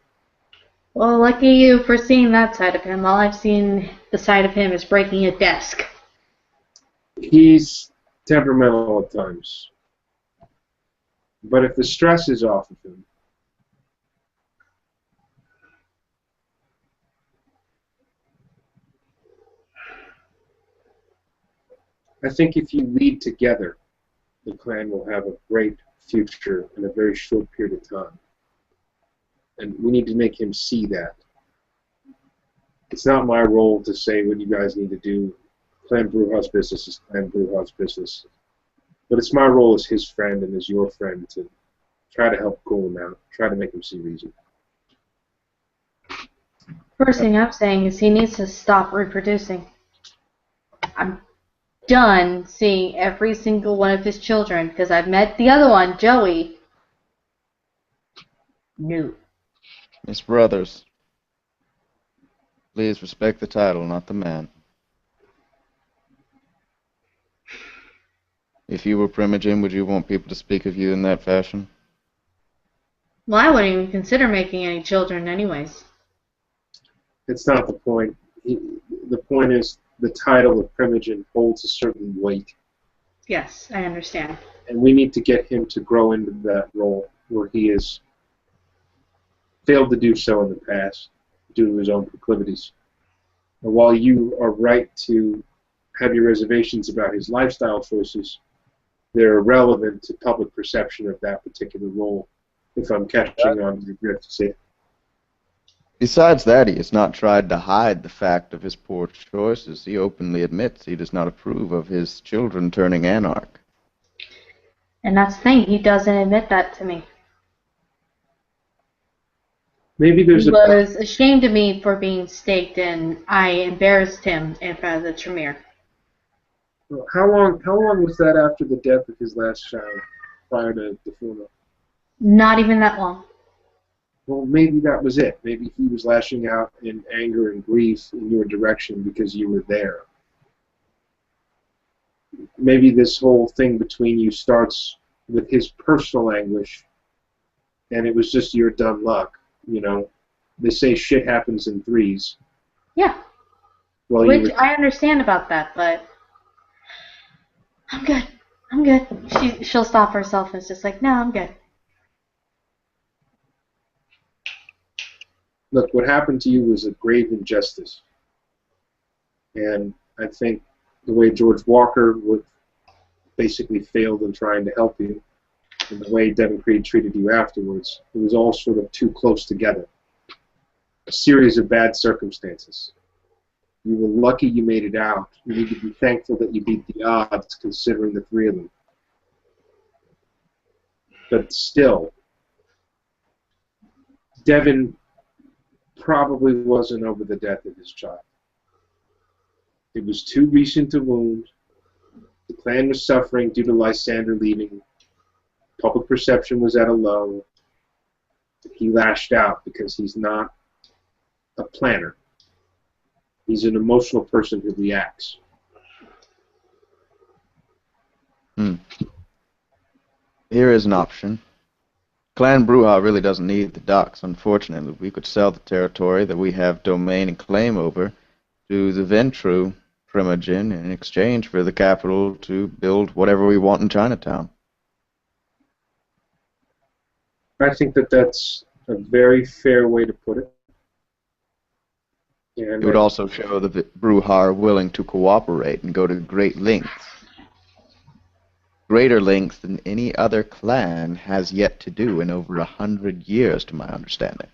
Well, lucky you for seeing that side of him. All I've seen the side of him is breaking a desk. He's temperamental at times. But if the stress is off of him, I think if you lead together, the clan will have a great future in a very short period of time. And we need to make him see that. It's not my role to say what you guys need to do. Clan Bruja's business is Clan Bruja's business. But it's my role as his friend and as your friend to try to help cool him out, try to make him see reason. First thing I'm saying is he needs to stop reproducing. I'm done seeing every single one of his children because I've met the other one, Joey. No. Miss Brothers, please respect the title, not the man. If you were Primogen, would you want people to speak of you in that fashion? Well, I wouldn't even consider making any children anyways. It's not the point. The point is the title of Primogen holds a certain weight. Yes, I understand. And we need to get him to grow into that role where he has failed to do so in the past due to his own proclivities. And while you are right to have your reservations about his lifestyle choices, they're irrelevant to public perception of that particular role, if I'm catching on your drift to say. Besides that, he has not tried to hide the fact of his poor choices. He openly admits he does not approve of his children turning anarch. And that's the thing, he doesn't admit that to me. Maybe there's He was ashamed of me for being staked, and I embarrassed him in front of the Tremere. How long was that after the death of his last child, prior to DiForno? Not even that long. Well, maybe that was it. Maybe he was lashing out in anger and grief in your direction because you were there. Maybe this whole thing between you starts with his personal anguish, and it was just your dumb luck. You know, they say shit happens in threes. Yeah. Well, which I understand about that, but I'm good. I'm good. She'll stop herself and it's just like, no, I'm good. Look, what happened to you was a grave injustice. And I think the way George Walker basically failed in trying to help you, and the way Devon Creed treated you afterwards, it was all sort of too close together. A series of bad circumstances. You were lucky you made it out. You need to be thankful that you beat the odds, considering the three of them. But still, Devon probably wasn't over the death of his child. It was too recent a wound. The clan was suffering due to Lysander leaving. Public perception was at a low. He lashed out because he's not a planner. He's an emotional person who reacts. Here is an option. Clan Bruja really doesn't need the docks, unfortunately. We could sell the territory that we have domain and claim over to the Ventru Primogen in exchange for the capital to build whatever we want in Chinatown. I think that that's a very fair way to put it. And It would also show the Bruja are willing to cooperate and go to great lengths. Greater lengths than any other clan has yet to do in over 100 years, to my understanding.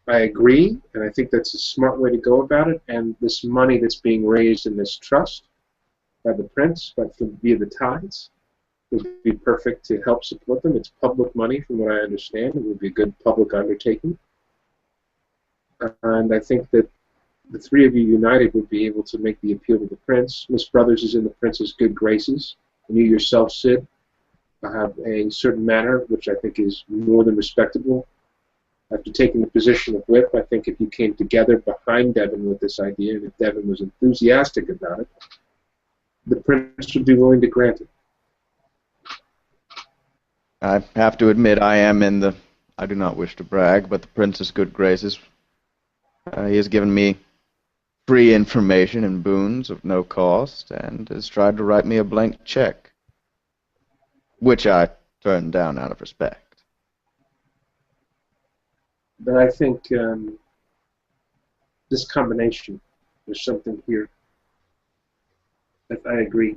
I agree, and I think that's a smart way to go about it. And this money that's being raised in this trust by the prince, via the tithes, would be perfect to help support them. It's public money, from what I understand. It would be a good public undertaking. And I think that the three of you united would be able to make the appeal to the prince. Miss Brothers is in the prince's good graces, and you yourself, Sid, have a certain manner which I think is more than respectable. After taking the position of whip, I think if you came together behind Devin with this idea, and if Devin was enthusiastic about it, the prince would be willing to grant it. I have to admit I do not wish to brag, but the prince's good graces. He has given me free information and boons of no cost, and has tried to write me a blank check, which I turned down out of respect. But I think this combination, there's something here. I agree.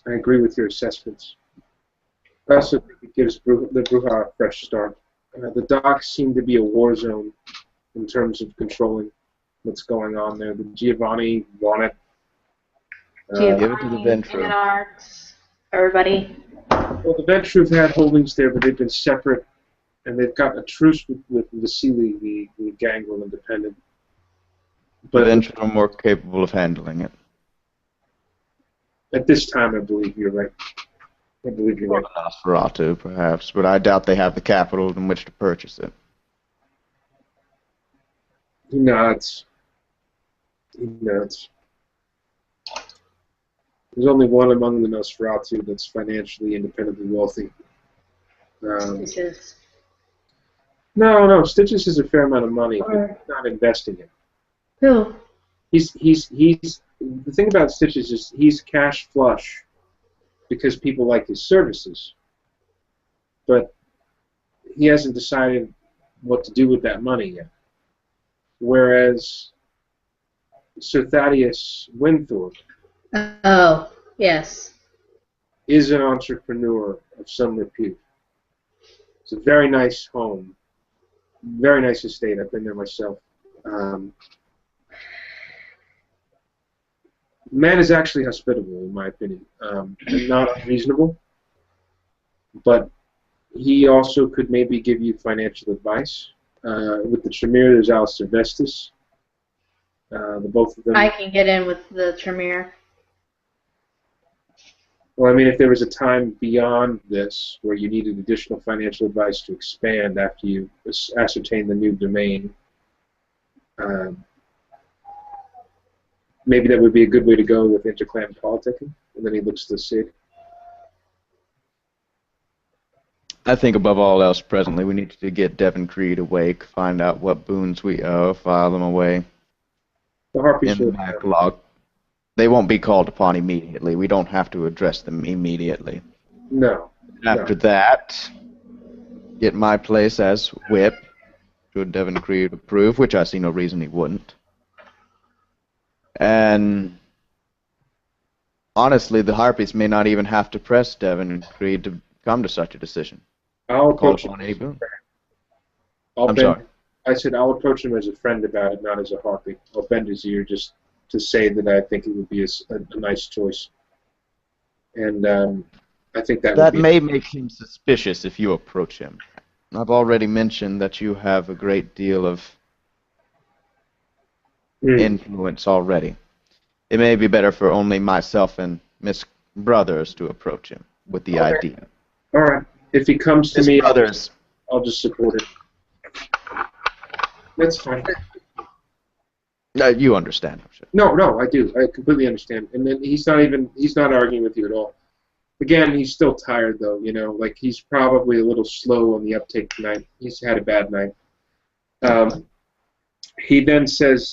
I agree with your assessments. I also think it gives the Bruja a fresh start. The docks seem to be a war zone in terms of controlling what's going on there. The Giovanni want it. Give it to the Ventru. Anarchs, everybody. Well, the Ventru have had holdings there, but they've been separate, and they've got a truce with Vasily, the Gangrel Independent. But the Ventru are more capable of handling it. At this time, I believe you're right. I believe you're right. Nosferatu, perhaps, but I doubt they have the capital in which to purchase it. He nods. He nods. There's only one among the Nosferatu that's financially independently wealthy. Stitches. No. Stitches has a fair amount of money, but he's not investing it. Who? He's the thing about Stitches is he's cash flush because people like his services, but he hasn't decided what to do with that money yet. Whereas Sir Thaddeus Winthorpe Oh, yes. is an entrepreneur of some repute. It's a very nice home, very nice estate. I've been there myself. Man is actually hospitable, in my opinion, and not unreasonable. But he also could maybe give you financial advice. With the Tremere, there's Alistair Vestas. The both of them. I can get in with the Tremere. Well, I mean, if there was a time beyond this where you needed additional financial advice to expand after you ascertain the new domain, maybe that would be a good way to go with interclan politicking. And then he looks to Sid. I think above all else presently we need to get Devon Creed awake, find out what boons we owe, file them away The Harpies in the will backlog. They won't be called upon immediately. We don't have to address them immediately. No. After that, get my place as whip, should Devon Creed approve, which I see no reason he wouldn't. And honestly, the Harpies may not even have to press Devon Creed to come to such a decision. I'll Call approach upon him. any boon. I'm sorry. I said I'll approach him as a friend about it, not as a Harpy. I'll bend his ear just to say that I think it would be a nice choice. And I think that may make him suspicious if you approach him. I've already mentioned that you have a great deal of influence already. It may be better for only myself and Miss Brothers to approach him with the idea. All right. If he comes to Miss me, Brothers. I'll just support it. That's fine. You understand, I'm sure. No, I do. I completely understand. And then he's not arguing with you at all. Again, he's still tired though, like he's probably a little slow on the uptake tonight. He's had a bad night. He then says,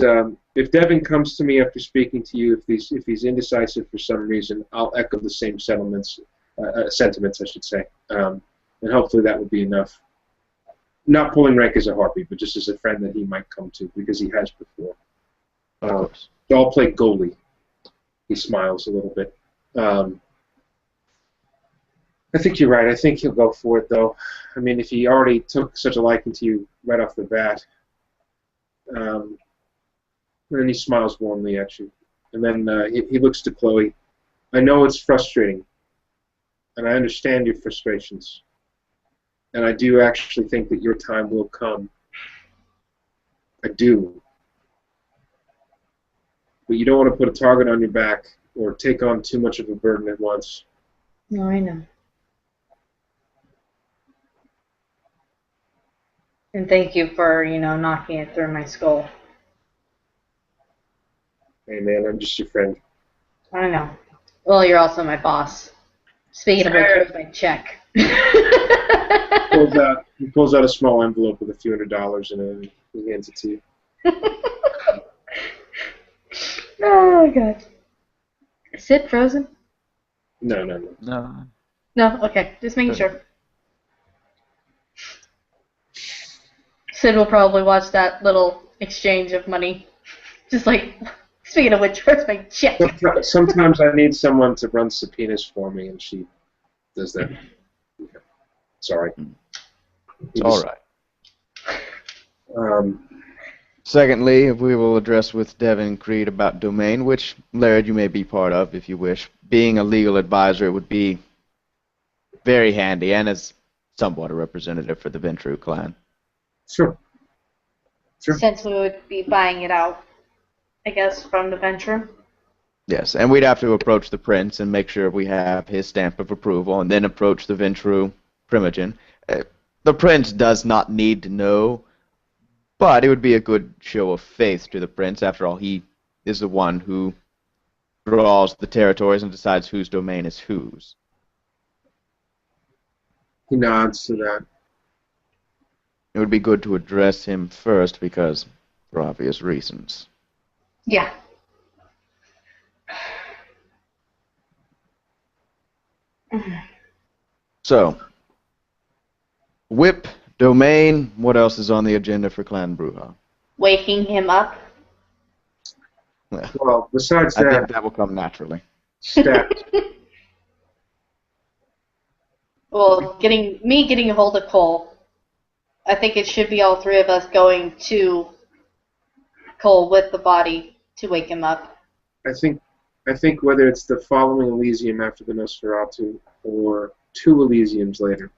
if Devin comes to me after speaking to you, if he's indecisive for some reason, I'll echo the same sentiments, I should say. And hopefully that would be enough. Not pulling rank as a Harpy, but just as a friend that he might come to, because he has before. Of course. I'll play goalie. He smiles a little bit. I think you're right. I think he'll go for it, though. I mean, if he already took such a liking to you right off the bat. And then he smiles warmly at you. And then he looks to Chloe. I know it's frustrating, and I understand your frustrations. And I do actually think that your time will come. I do. But you don't want to put a target on your back or take on too much of a burden at once. No, I know. And thank you for, knocking it through my skull. Hey, man, I'm just your friend. I know. Well, you're also my boss. Speaking of which, where's my check? He pulls out a small envelope with a few $100 in it, and he hands it to you. Oh, God. Is Sid frozen? No. No? Okay. Just making sure. Sid will probably watch that little exchange of money. Just like, speaking of which, where's my check? Sometimes I need someone to run subpoenas for me, and she does that. Okay. Sorry. It's all right. Secondly, we will address with Devin Creed about domain, which, Laird, you may be part of if you wish. Being a legal advisor would be very handy, and as somewhat a representative for the Ventru clan. Sure. Since we would be buying it out, I guess, from the Ventru. Yes, and we'd have to approach the prince and make sure we have his stamp of approval, and then approach the Ventru primogen. The prince does not need to know, but it would be a good show of faith to the prince. After all, he is the one who draws the territories and decides whose domain is whose. He nods to that. It would be good to address him first because, for obvious reasons. Yeah. So, whip, domain, what else is on the agenda for Clan Bruja? Waking him up. Well, besides I that, think that will come naturally. stats. Well, getting a hold of Cole. I think it should be all three of us going to Cole with the body to wake him up. I think whether it's the following Elysium after the Nosferatu or 2 Elysiums later,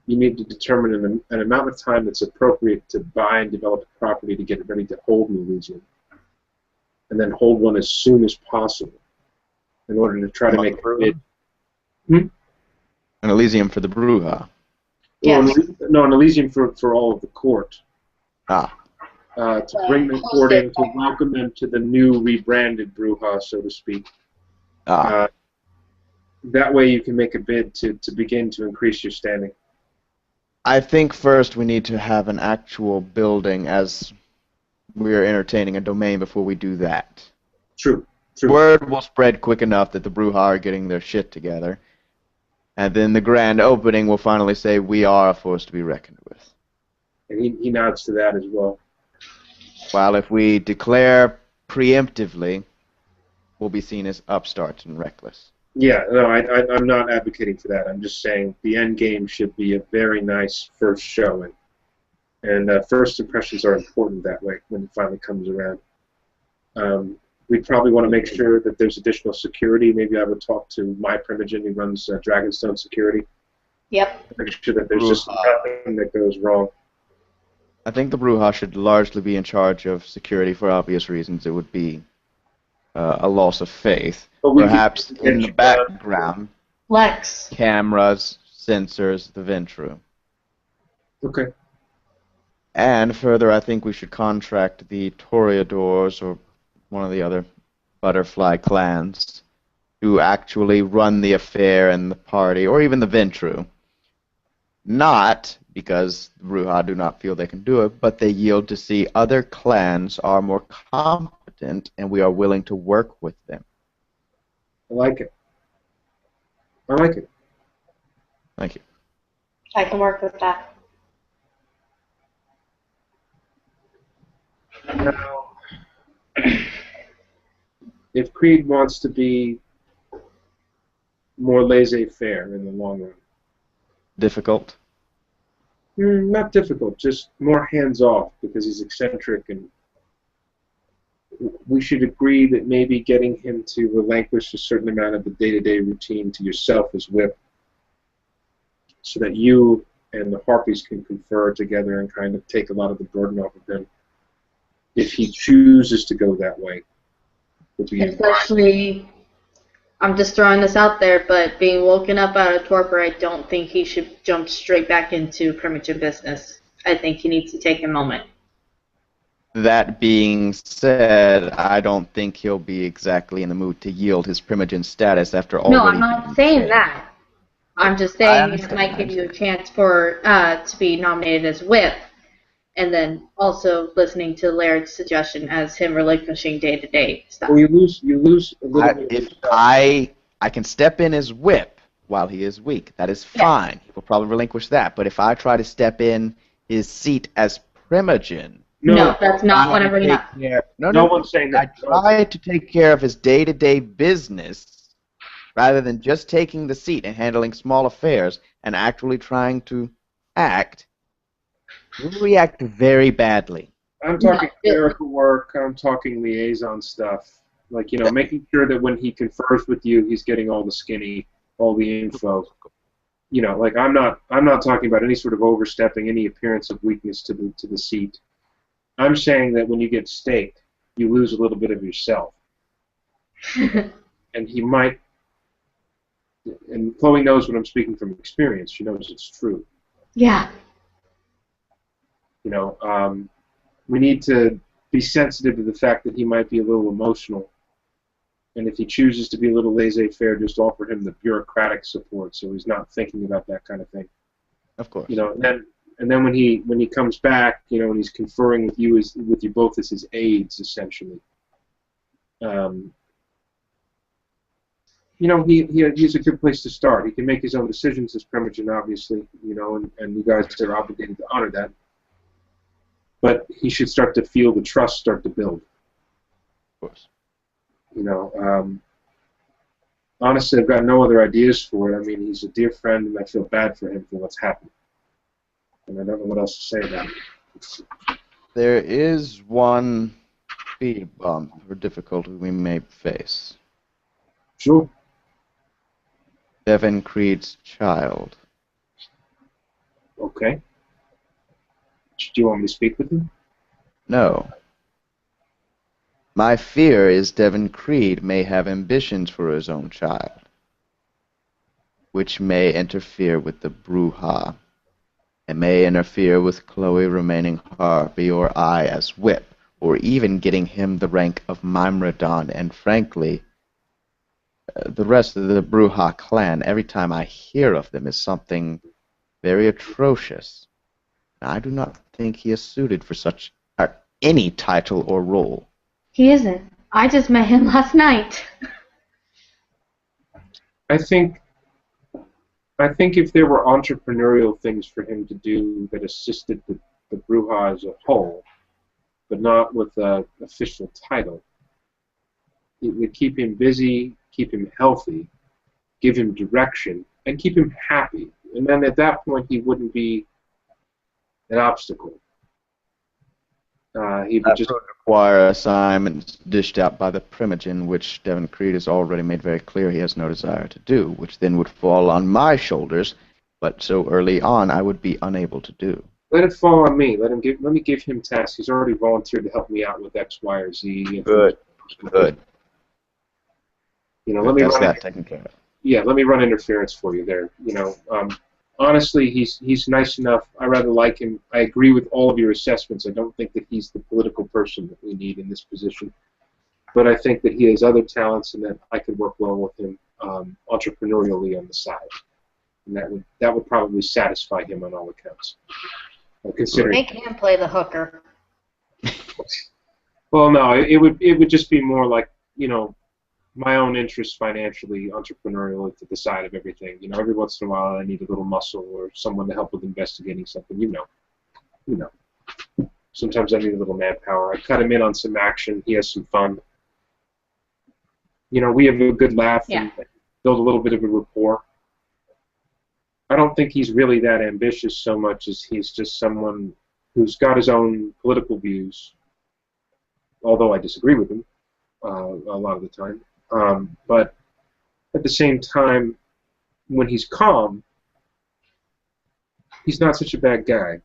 you need to determine an amount of time that's appropriate to buy and develop a property to get it ready to hold an Elysium, and then hold one as soon as possible in order to try to make it. An Elysium for the Bruja. Yes. Well, an Elysium for all of the court. Ah. To bring them court in, to welcome them to the new rebranded Bruja, so to speak. That way you can make a bid to begin to increase your standing. I think first we need to have an actual building as we are entertaining a domain before we do that. True. Word will spread quick enough that the Bruja are getting their shit together. And then the grand opening will finally say, we are a force to be reckoned with. And he nods to that as well. While if we declare preemptively, we'll be seen as upstarts and reckless. Yeah, no, I'm not advocating for that. I'm just saying the end game should be a very nice first showing. And first impressions are important that way when it finally comes around. We'd probably want to make sure that there's additional security. Maybe I would talk to my primogen who runs Dragonstone Security. Yep. Make sure that there's just nothing that goes wrong. I think the Bruja should largely be in charge of security for obvious reasons. It would be a loss of faith. Perhaps in the background, Lex. cameras, sensors, the Ventru. Okay. And further, I think we should contract the Toreadors or one of the other butterfly clans to actually run the affair and the party, or even the Ventru. Not because the Bruja do not feel they can do it, but they yield to see other clans are more competent and we are willing to work with them. I like it. Thank you. I can work with that. Now, if Creed wants to be more laissez-faire in the long run. Difficult. Not difficult, just more hands-off because he's eccentric, and we should agree that maybe getting him to relinquish a certain amount of the day-to-day routine to yourself as whip, so that you and the Harpies can confer together and kind of take a lot of the burden off of him. If he chooses to go that way. Especially, I'm just throwing this out there, but being woken up out of torpor, I don't think he should jump straight back into primitive business. I think he needs to take a moment. That being said, I don't think he'll be exactly in the mood to yield his primogen status after already. No, I'm not saying that. I'm just saying it might give you a chance for to be nominated as whip, and then also listening to Laird's suggestion as him relinquishing day-to-day stuff. Well, you lose a little bit. If I can step in as whip while he is weak, that is fine. He will probably relinquish that. But if I try to step in his seat as primogen, no, that's not what I'm bringing up. No one's saying that. I try to take care of his day-to-day business rather than just taking the seat and handling small affairs and actually trying to act. We'll react very badly. I'm talking clerical work. I'm talking liaison stuff. Like, making sure that when he confers with you, he's getting all the skinny, all the info. Like I'm not talking about any sort of overstepping, any appearance of weakness to the seat. I'm saying that when you get staked, you lose a little bit of yourself. And he might, and Chloe knows what I'm speaking from experience. She knows it's true. Yeah. We need to be sensitive to the fact that he might be a little emotional. And if he chooses to be a little laissez-faire, just offer him the bureaucratic support so he's not thinking about that kind of thing. Of course. And then when he comes back, and he's conferring with you both as his aides, essentially. He's a good place to start. He can make his own decisions as primogen, obviously, and you guys are obligated to honor that. But he should start to feel the trust start to build. Of course. Honestly, I've got no other ideas for it. I mean, he's a dear friend, and I feel bad for him for what's happened. And I don't know what else to say about it. There is one speed bump or difficulty we may face. Sure. Devin Creed's child. Okay. Do you want me to speak with him? No. My fear is Devin Creed may have ambitions for his own child, which may interfere with the Bruja. It may interfere with Chloe remaining Harpy or I as whip, or even getting him the rank of Mimrodon, and frankly, the rest of the Bruja clan, every time I hear of them, is something very atrocious. I do not think he is suited for such any title or role. He isn't. I just met him last night. I think if there were entrepreneurial things for him to do that assisted the Bruja as a whole, but not with an official title, it would keep him busy, keep him healthy, give him direction, and keep him happy. And then at that point, he wouldn't be an obstacle. He would just require assignments dished out by the primogen, which Devin Creed has already made very clear he has no desire to do, which then would fall on my shoulders, but so early on I would be unable to do. Let it fall on me. Let me give him tasks. He's already volunteered to help me out with X, Y, or Z. Good. Let me run that taken care of. Yeah, let me run interference for you there. Honestly, he's nice enough. I rather like him. I agree with all of your assessments. I don't think that he's the political person that we need in this position. But I think that he has other talents and that I could work well with him entrepreneurially on the side. And that would probably satisfy him on all accounts. Make him play the hooker. Well, no, it would just be more like, my own interests financially, entrepreneurially to the side of everything. Every once in a while I need a little muscle or someone to help with investigating something. Sometimes I need a little manpower. I cut him in on some action. He has some fun. we have a good laugh Yeah. and build a little bit of a rapport. I don't think he's really that ambitious so much as he's just someone who's got his own political views, although I disagree with him a lot of the time. But at the same time, when he's calm, he's not such a bad guy.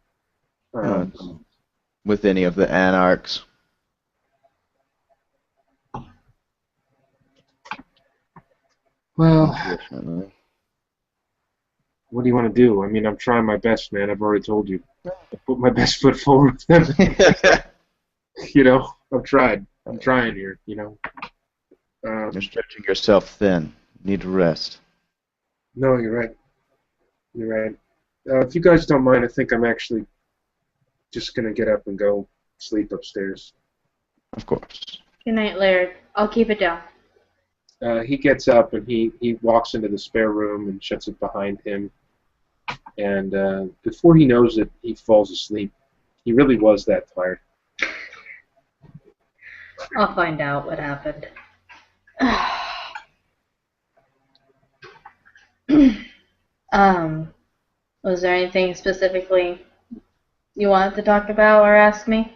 With any of the anarchs. Well, Unfortunately. what do you want to do? I mean, I'm trying my best, man. I've already told you. I put my best foot forward with them. I've tried. I'm trying here, You're stretching yourself thin. Need to rest. No, you're right. You're right. If you guys don't mind, I think I'm actually just going to get up and go sleep upstairs. Of course. Good night, Laird. I'll keep it down. He gets up and he walks into the spare room and shuts it behind him. And before he knows it, he falls asleep. He really was that tired. I'll find out what happened. Was there anything specifically you wanted to talk about or ask me?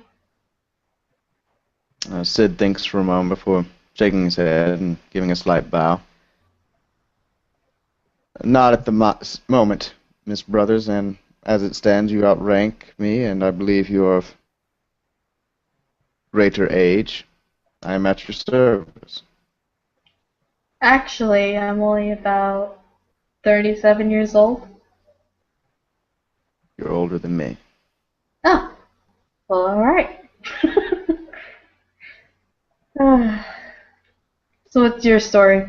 Sid thinks for a moment before shaking his head and giving a slight bow. Not at the moment, Miss Brothers, and as it stands, you outrank me, and I believe you are of greater age. I am at your service. Actually, I'm only about 37 years old. You're older than me. Oh, well, all right. So what's your story?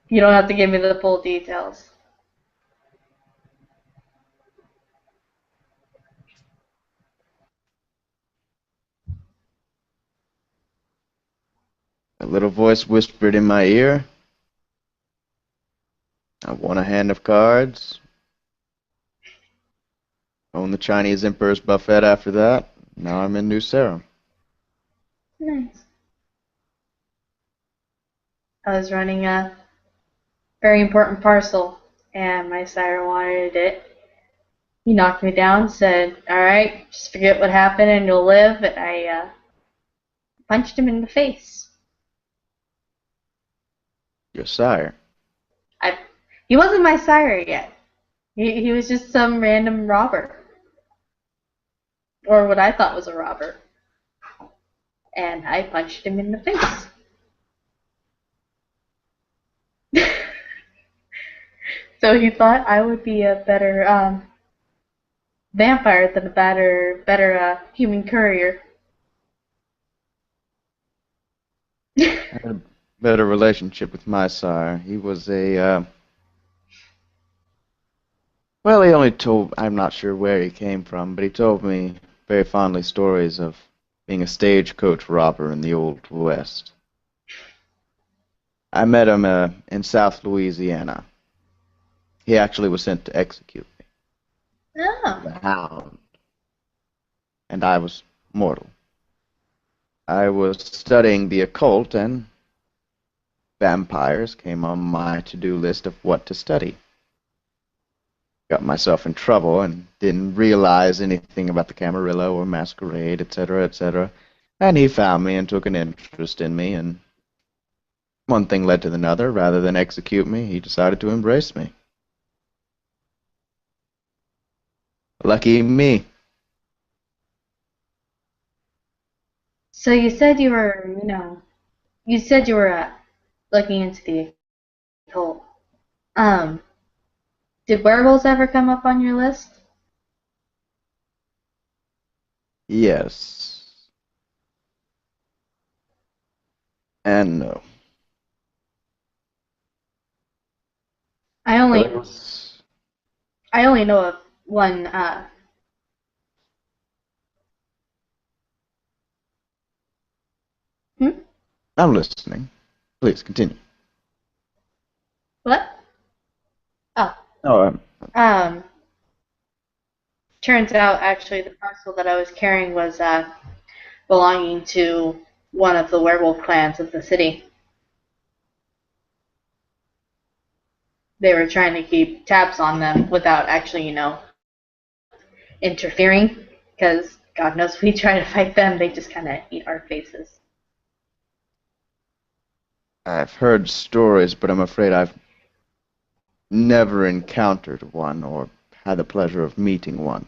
You don't have to give me the full details. A little voice whispered in my ear. I won a hand of cards. Owned the Chinese Emperor's buffet after that. Now I'm in New Sarum. Nice. I was running a very important parcel, and my sire wanted it. He knocked me down, said, "Alright, just forget what happened and you'll live," and I punched him in the face. Your sire. He wasn't my sire yet. He was just some random robber. Or what I thought was a robber. And I punched him in the face. So he thought I would be a better vampire than a better human courier. I had a better relationship with my sire. He was a, well, he only told, I'm not sure where he came from, but he told me very fondly stories of being a stagecoach robber in the Old West. I met him in South Louisiana. He actually was sent to execute me. Oh. The Hound. And I was mortal. I was studying the occult, and vampires came on my to-do list of what to study. Got myself in trouble and didn't realize anything about the Camarilla or Masquerade, etc., etc. And he found me and took an interest in me, and one thing led to another. Rather than execute me, he decided to embrace me. Lucky me. So you said you were, looking into the occult. Did werewolves ever come up on your list? Yes. And no. I only know of one. I'm listening. Please continue. What? Oh. Oh, Turns out actually the parcel that I was carrying was belonging to one of the werewolf clans of the city. They were trying to keep tabs on them without actually, interfering, because God knows we try to fight them, they just kind of eat our faces. I've heard stories, but I'm afraid I've never encountered one or had the pleasure of meeting one.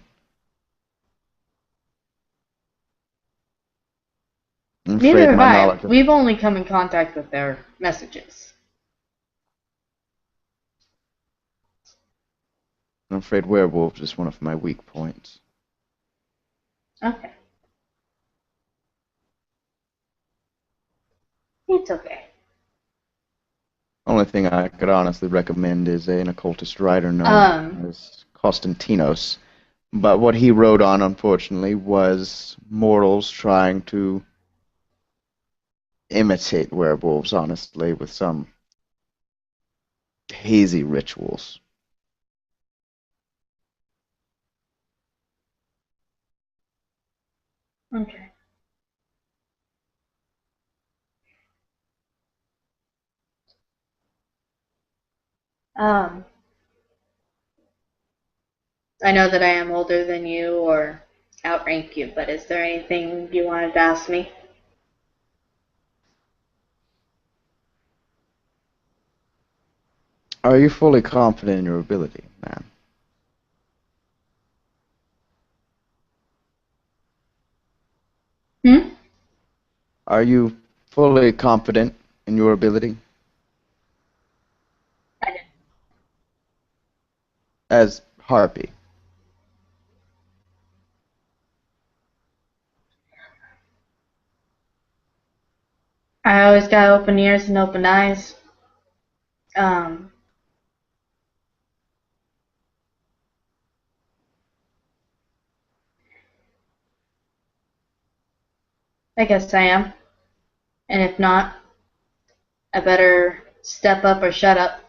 Neither have I. We've only come in contact with their messages. I'm afraid werewolves is one of my weak points. Okay. It's okay. Only thing I could honestly recommend is an occultist writer known as Constantinos. But what he wrote on, unfortunately, was mortals trying to imitate werewolves, honestly, with some hazy rituals. Okay. I know that I am older than you or outrank you, but is there anything you wanted to ask me? Are you fully confident in your ability, ma'am? Are you fully confident in your ability? As Harpy. I always got open ears and open eyes. I guess I am. And if not, I better step up or shut up.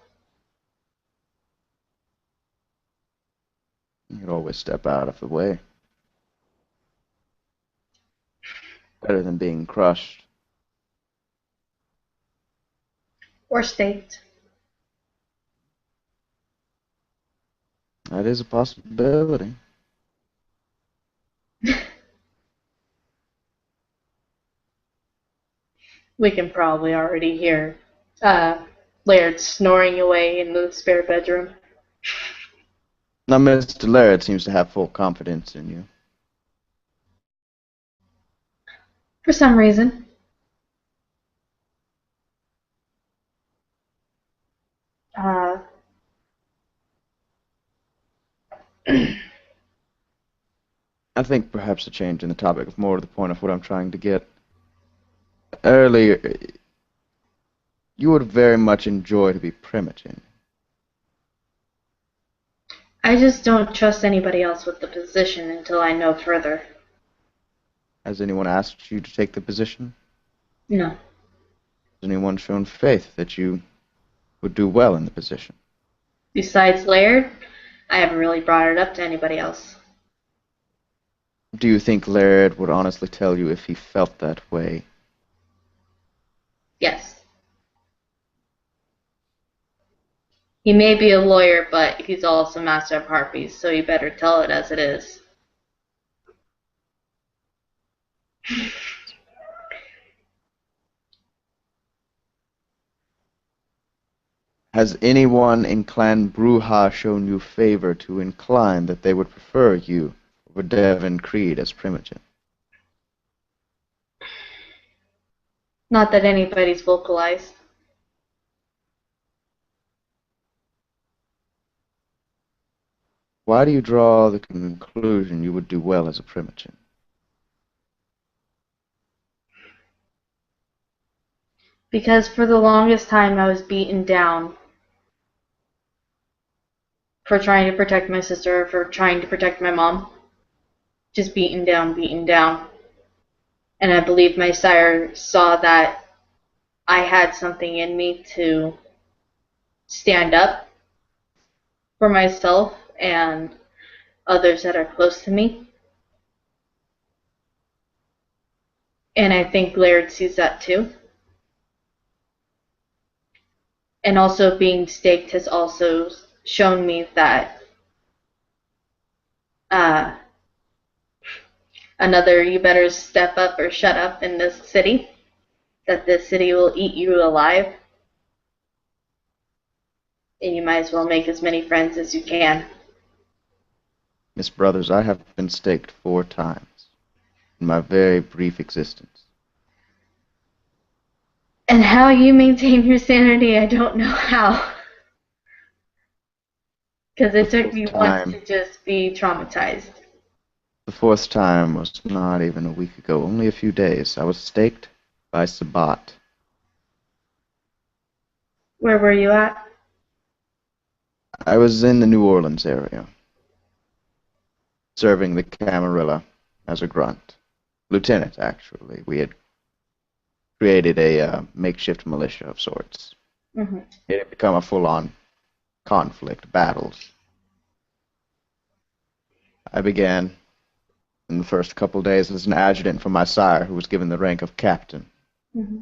You could always step out of the way. Better than being crushed. Or staked. That is a possibility. We can probably already hear Laird snoring away in the spare bedroom. Now, Mr. Laird seems to have full confidence in you. For some reason. I think perhaps a change in the topic is more to the point of what I'm trying to get. Earlier, you would very much enjoy to be primogen. I just don't trust anybody else with the position until I know further. Has anyone asked you to take the position? No. Has anyone shown faith that you would do well in the position? Besides Laird, I haven't really brought it up to anybody else. Do you think Laird would honestly tell you if he felt that way? Yes. He may be a lawyer, but he's also master of harpies, so you better tell it as it is. Has anyone in Clan Bruja shown you favor to incline that they would prefer you over Devon Creed as primogen? Not that anybody's vocalized. Why do you draw the conclusion you would do well as a primogen? Because for the longest time I was beaten down for trying to protect my sister, for trying to protect my mom. Just beaten down, beaten down. And I believe my sire saw that I had something in me to stand up for myself and others that are close to me. And I think Laird sees that too. And also being staked has also shown me that another you better step up or shut up in this city, that this city will eat you alive. And you might as well make as many friends as you can. Miss Brothers, I have been staked 4 times in my very brief existence. And how you maintain your sanity, I don't know how. Because it took me once to just be traumatized. The 4th time was not even a week ago, only a few days. I was staked by Sabat. Where were you at? I was in the New Orleans area, serving the Camarilla as a grunt. Lieutenant, actually. We had created a makeshift militia of sorts. Mm-hmm. It had become a full-on conflict, battles. I began in the first couple of days as an adjutant for my sire, who was given the rank of captain. Mm-hmm.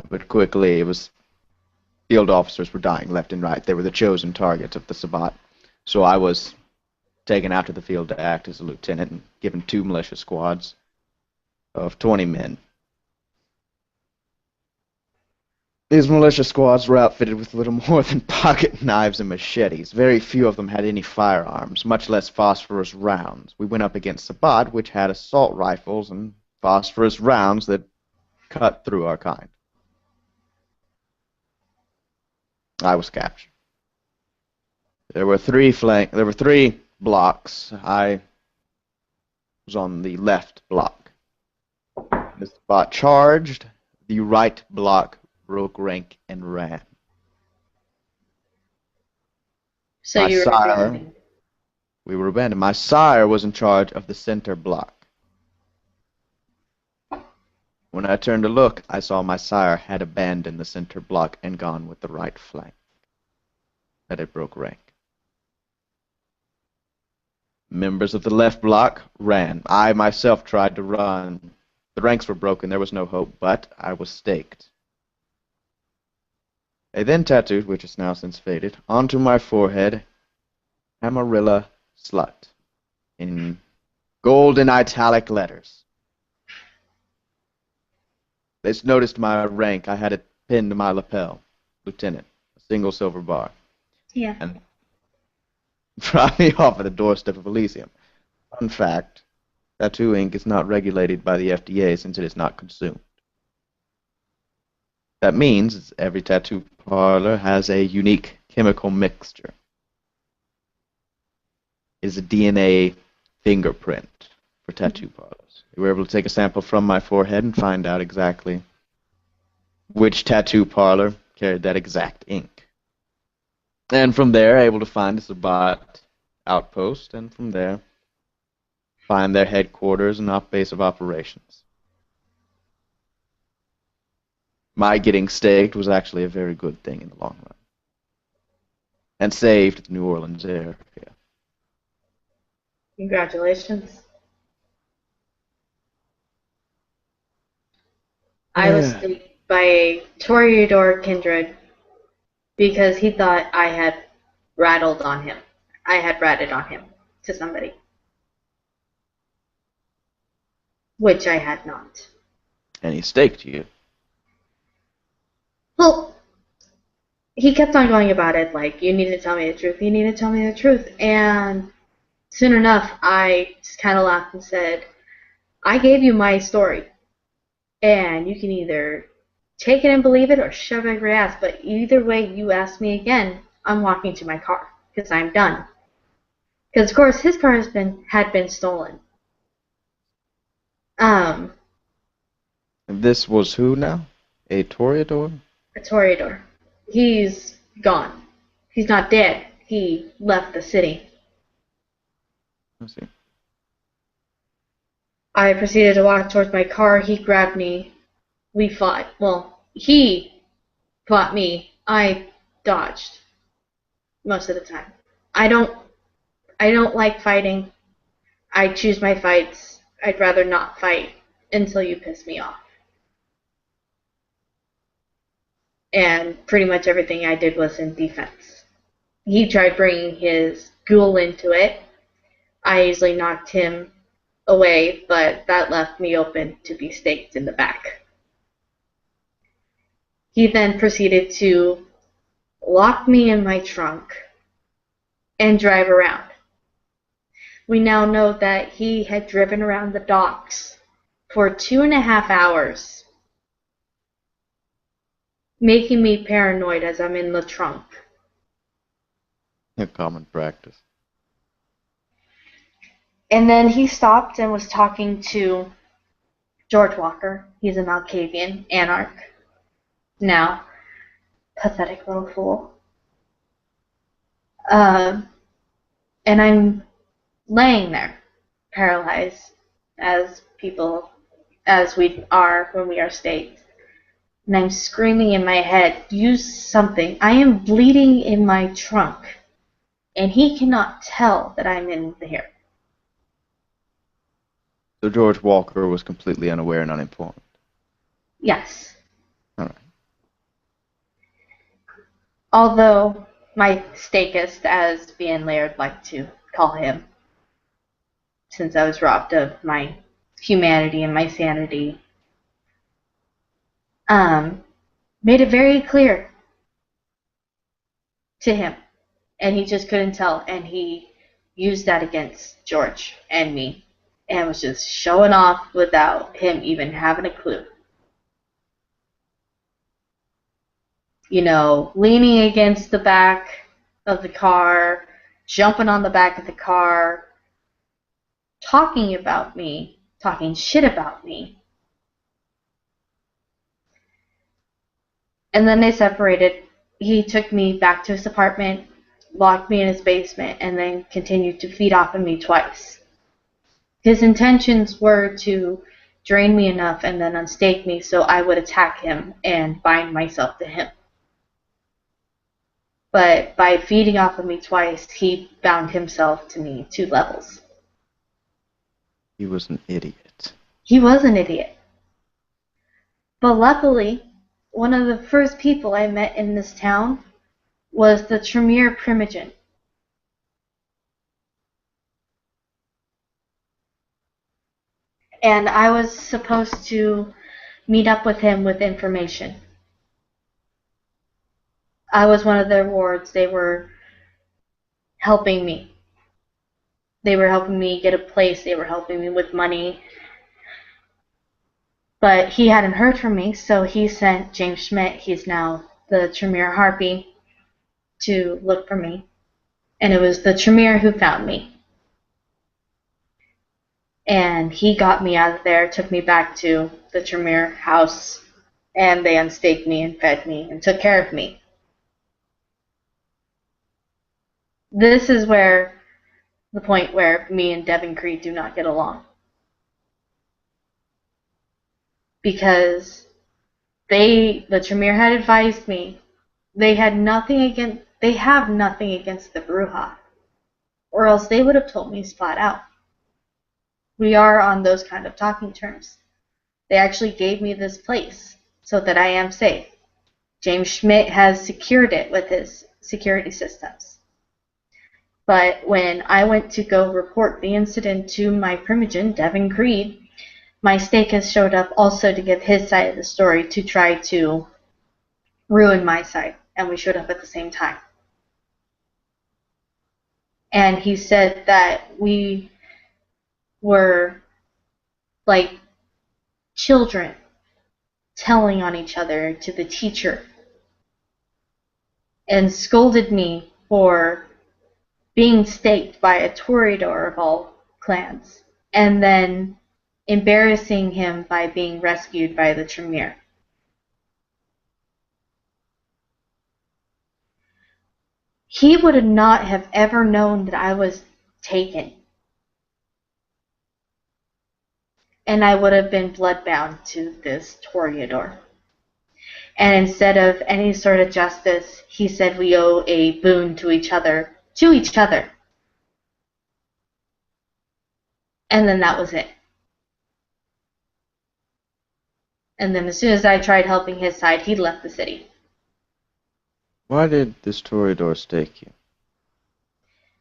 But quickly, it was field officers were dying left and right. They were the chosen targets of the Sabat. So I was taken out to the field to act as a lieutenant and given 2 militia squads of 20 men. These militia squads were outfitted with little more than pocket knives and machetes. Very few of them had any firearms, much less phosphorus rounds. We went up against Sabat, which had assault rifles and phosphorus rounds that cut through our kind. I was captured. There were 3 blocks. I was on the left block. The Sabat charged. The right block broke rank and ran. So you were abandoned. We were abandoned. My sire was in charge of the center block. When I turned to look, I saw my sire had abandoned the center block and gone with the right flank. That it broke rank. Members of the left block ran. I myself tried to run. The ranks were broken. There was no hope, but I was staked. They then tattooed, which is now since faded, onto my forehead, Amarilla Slut, in golden italic letters. They noticed my rank. I had it pinned to my lapel. Lieutenant, a single silver bar. Yeah. And dropped me off at the doorstep of Elysium. Fun fact, tattoo ink is not regulated by the FDA since it is not consumed. That means every tattoo parlor has a unique chemical mixture. It is a DNA fingerprint for tattoo parlors. We were able to take a sample from my forehead and find out exactly which tattoo parlor carried that exact ink. And from there, able to find the Sabat outpost, and from there, find their headquarters and base of operations. My getting staked was actually a very good thing in the long run. And saved the New Orleans area. Congratulations. I was staked by a Toreador kindred because he thought I had ratted on him to somebody. Which I had not. And he staked you. Well, he kept on going about it like, you need to tell me the truth, you need to tell me the truth. And soon enough, I just kind of laughed and said, I gave you my story. And you can either take it and believe it or shove it up your ass. But either way you ask me again, I'm walking to my car because I'm done. Because, of course, his car had been stolen. This was who now? A Toreador? A Toreador. He's gone. He's not dead. He left the city. I see. I proceeded to walk towards my car. He grabbed me. We fought. Well, he fought me. I dodged most of the time. I don't like fighting. I choose my fights. I'd rather not fight. until you piss me off. And pretty much everything I did was in defense. He tried bringing his ghoul into it. I easily knocked him away, but that left me open to be staked in the back. He then proceeded to lock me in my trunk and drive around. We now know that he had driven around the docks for 2.5 hours, making me paranoid as I'm in the trunk. A common practice. And then he stopped and was talking to George Walker. He's a Malkavian anarch. Now, pathetic little fool. And I'm laying there, paralyzed, as we are when we are staked. And I'm screaming in my head, use something. I am bleeding in my trunk. And he cannot tell that I'm in here. So George Walker was completely unaware and uninformed. Yes. All right. Although my stakist, as me and Laird like to call him, since I was robbed of my humanity and my sanity, made it very clear to him. And he just couldn't tell. And he used that against George and me. And was just showing off without him even having a clue. You know, leaning against the back of the car, jumping on the back of the car, talking about me, talking shit about me. And then they separated. He took me back to his apartment, locked me in his basement, and then continued to feed off of me twice. His intentions were to drain me enough and then unstake me so I would attack him and bind myself to him. But by feeding off of me twice, he bound himself to me 2 levels. He was an idiot. He was an idiot. But luckily, one of the first people I met in this town was the Tremere Primogen. And I was supposed to meet up with him with information. I was one of their wards. They were helping me. They were helping me get a place. They were helping me with money. But he hadn't heard from me, so he sent James Schmidt, he's now the Tremere Harpy, to look for me. And it was the Tremere who found me. And he got me out of there, took me back to the Tremere house, and they unstaked me and fed me and took care of me. This is where the point where me and Devin Creed do not get along. Because the Tremere had advised me they have nothing against the Bruja, or else they would have told me flat out. We are on those kind of talking terms. They actually gave me this place so that I am safe. James Schmidt has secured it with his security systems. But when I went to go report the incident to my primogen, Devin Creed, my stakist showed up also to give his side of the story to try to ruin my side. And we showed up at the same time. And he said that we were like children telling on each other to the teacher, and scolded me for being staked by a toreador of all clans, and then embarrassing him by being rescued by the Tremere. He would not have ever known that I was taken. And I would have been bloodbound to this toreador. And instead of any sort of justice, he said we owe a boon to each other. And then that was it. And then as soon as I tried helping his side, he left the city. Why did this Toreador stake you?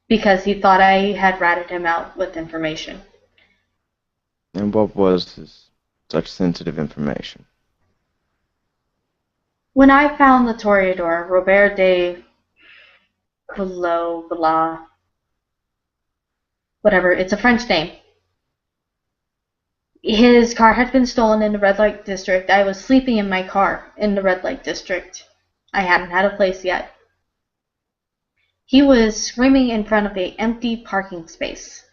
Because he thought I had ratted him out with information. And what was such sensitive information? When I found the Toreador, Robert de Blah, whatever, it's a French name. His car had been stolen in the red light district. I was sleeping in my car in the red light district. I hadn't had a place yet. He was screaming in front of an empty parking space.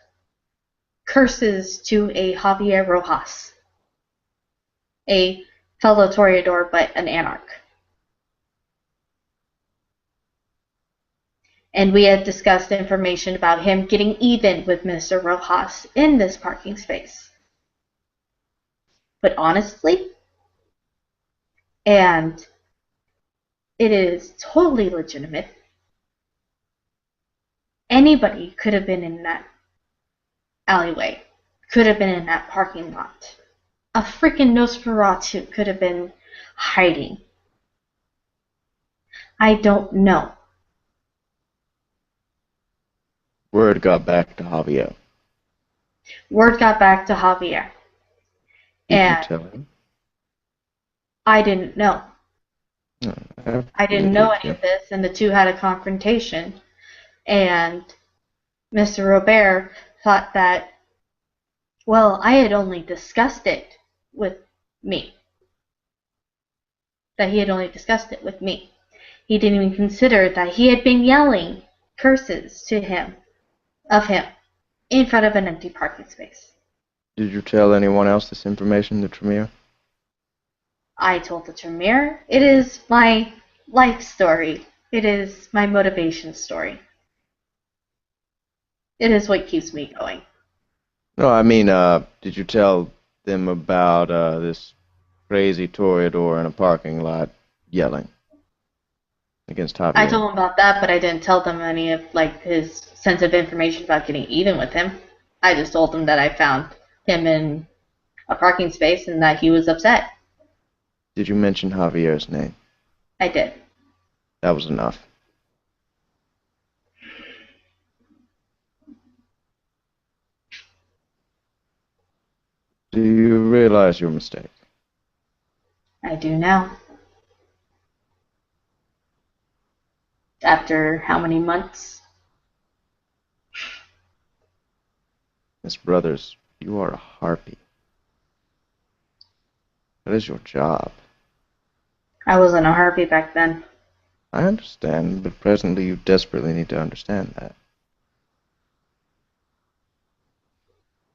Curses to a Javier Rojas, a fellow Toreador but an anarch. And we had discussed information about him getting even with Mr. Rojas in this parking space. But honestly, and it is totally legitimate, anybody could have been in that alleyway, could have been in that parking lot. A freaking Nosferatu could have been hiding. I don't know. Word got back to Javier. Word got back to Javier. Did you tell him? I didn't know. No, I didn't know any of this, and the two had a confrontation. And Mr. Robert thought that, well, I had only discussed it with me. That he had only discussed it with me. He didn't even consider that he had been yelling curses to him, of him, in front of an empty parking space. Did you tell anyone else this information, the Tremere? I told the Tremere. It is my life story. It is my motivation story. It is what keeps me going. No, I mean, did you tell them about this crazy Toreador in a parking lot yelling against Javier? I told him about that, but I didn't tell them any of his sensitive information about getting even with him. I just told them that I found him in a parking space and that he was upset. Did you mention Javier's name? I did. That was enough. Do you realize your mistake? I do now. After how many months? Miss Brothers, you are a harpy. That is your job. I wasn't a harpy back then. I understand, but presently you desperately need to understand that.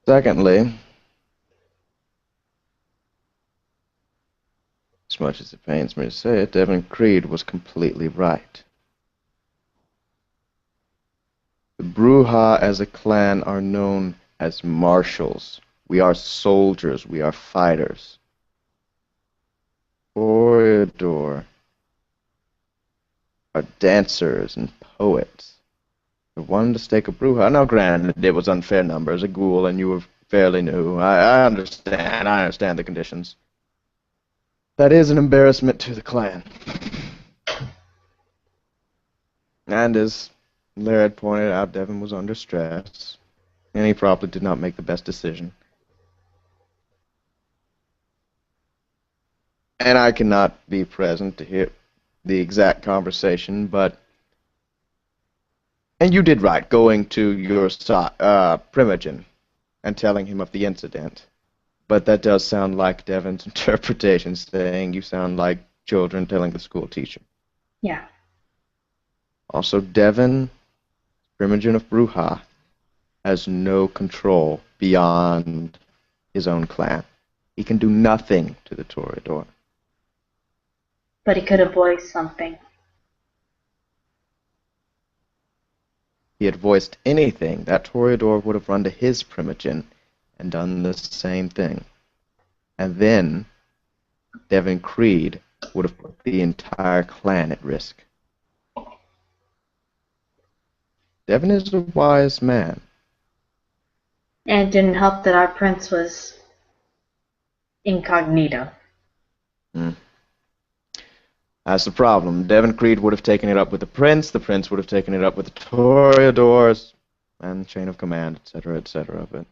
Secondly, as much as it pains me to say it, Devin Creed was completely right. The Bruja as a clan are known as marshals. We are soldiers. We are fighters. Toreador are dancers and poets. They wanted to stake a Bruja. Now, granted, it was unfair numbers, a ghoul, and you were fairly new. I understand. I understand the conditions. That is an embarrassment to the clan. And as Laird pointed out, Devin was under stress, and he probably did not make the best decision. And I cannot be present to hear the exact conversation, but... And you did right, going to your Primogen and telling him of the incident. But that does sound like Devin's interpretation, saying you sound like children telling the school teacher. Yeah. Also, Devin, Primogen of Bruja, has no control beyond his own clan. He can do nothing to the Toreador. But he could have voiced something. He had voiced anything, that Toreador would have run to his Primogen and done the same thing. And then Devin Creed would have put the entire clan at risk. Devin is a wise man. And it didn't help that our prince was incognito. Hmm. That's the problem. Devon Creed would have taken it up with the Prince would have taken it up with the Toreadors, and the Chain of Command, etc., etc. But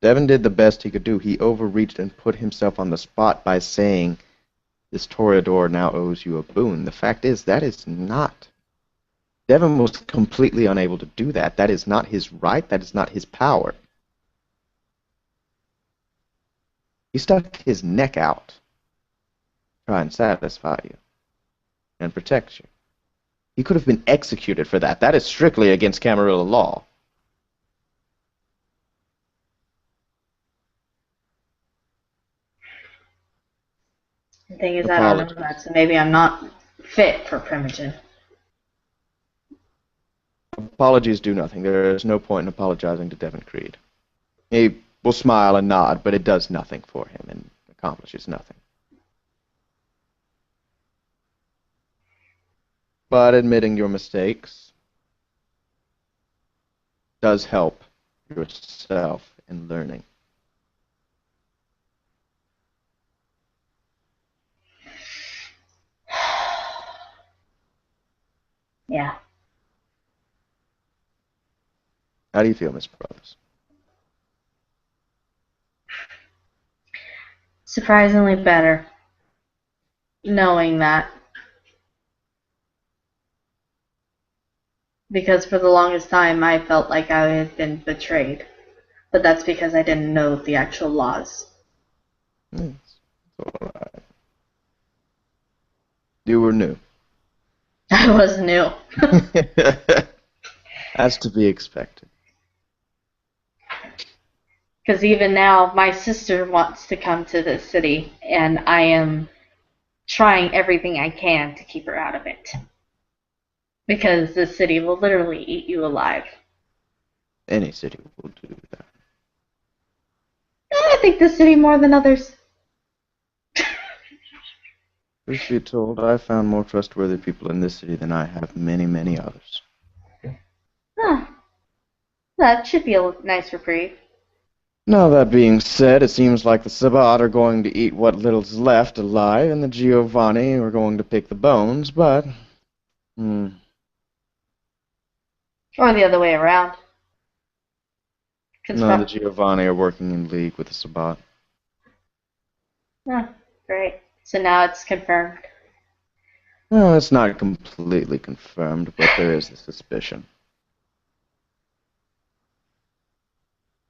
Devon did the best he could do. He overreached and put himself on the spot by saying, this Toreador now owes you a boon. The fact is, that is not. Devon was completely unable to do that. That is not his right. That is not his power. He stuck his neck out to try and satisfy you and protect you. He could have been executed for that. That is strictly against Camarilla law. The thing is, I don't know Apologies. that, so maybe I'm not fit for Primogen. Apologies do nothing. There is no point in apologizing to Devon Creed. He will smile and nod, but it does nothing for him and accomplishes nothing. But admitting your mistakes does help yourself in learning. Yeah. How do you feel, Miss Brothers? Surprisingly better, knowing that. Because for the longest time I felt like I had been betrayed. But that's because I didn't know the actual laws. It's all right. You were new. I was new. As to be expected. Because even now, my sister wants to come to this city, and I am trying everything I can to keep her out of it. Because this city will literally eat you alive. Any city will do that. I think this city more than others. Truth be told, I found more trustworthy people in this city than I have many, many others. Huh. That should be a nice reprieve. Now that being said, it seems like the Sabbat are going to eat what little's left alive, and the Giovanni are going to pick the bones, but... Or the other way around. No, the Giovanni are working in league with the Sabbat. Oh, great. So now it's confirmed. No, it's not completely confirmed, but there is a suspicion.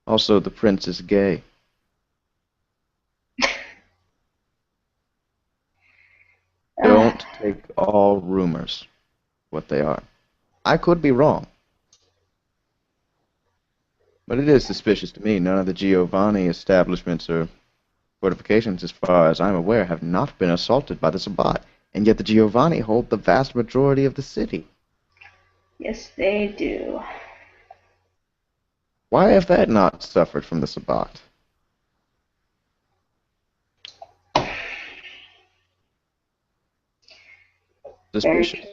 Also, the prince is gay. Don't take all rumors what they are. I could be wrong. But it is suspicious to me. None of the Giovanni establishments or fortifications, as far as I'm aware, have not been assaulted by the Sabbat. And yet the Giovanni hold the vast majority of the city. Yes, they do. Why have that not suffered from the Sabbat? Suspicious.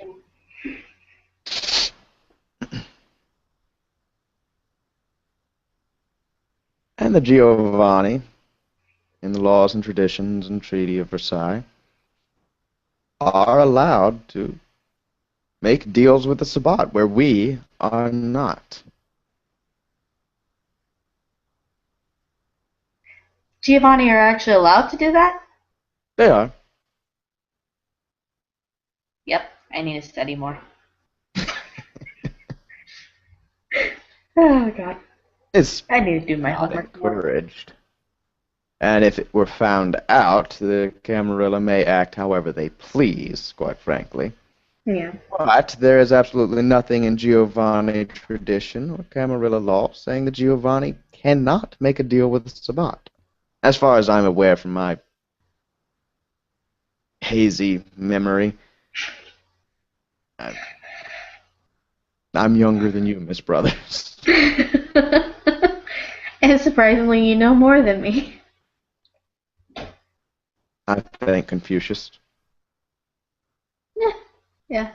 And the Giovanni, in the laws and traditions and Treaty of Versailles, are allowed to make deals with the Sabbat, where we are not. Giovanni are actually allowed to do that? They are. Yep, I need to study more. Oh, God. I need to do my not homework more. encouraged. And if it were found out, the Camarilla may act however they please, quite frankly. Yeah. But there is absolutely nothing in Giovanni tradition or Camarilla law saying that Giovanni cannot make a deal with the Sabbat. As far as I'm aware from my hazy memory. I'm younger than you, Miss Brothers. And surprisingly, you know more than me. I thank Confucius. Yeah.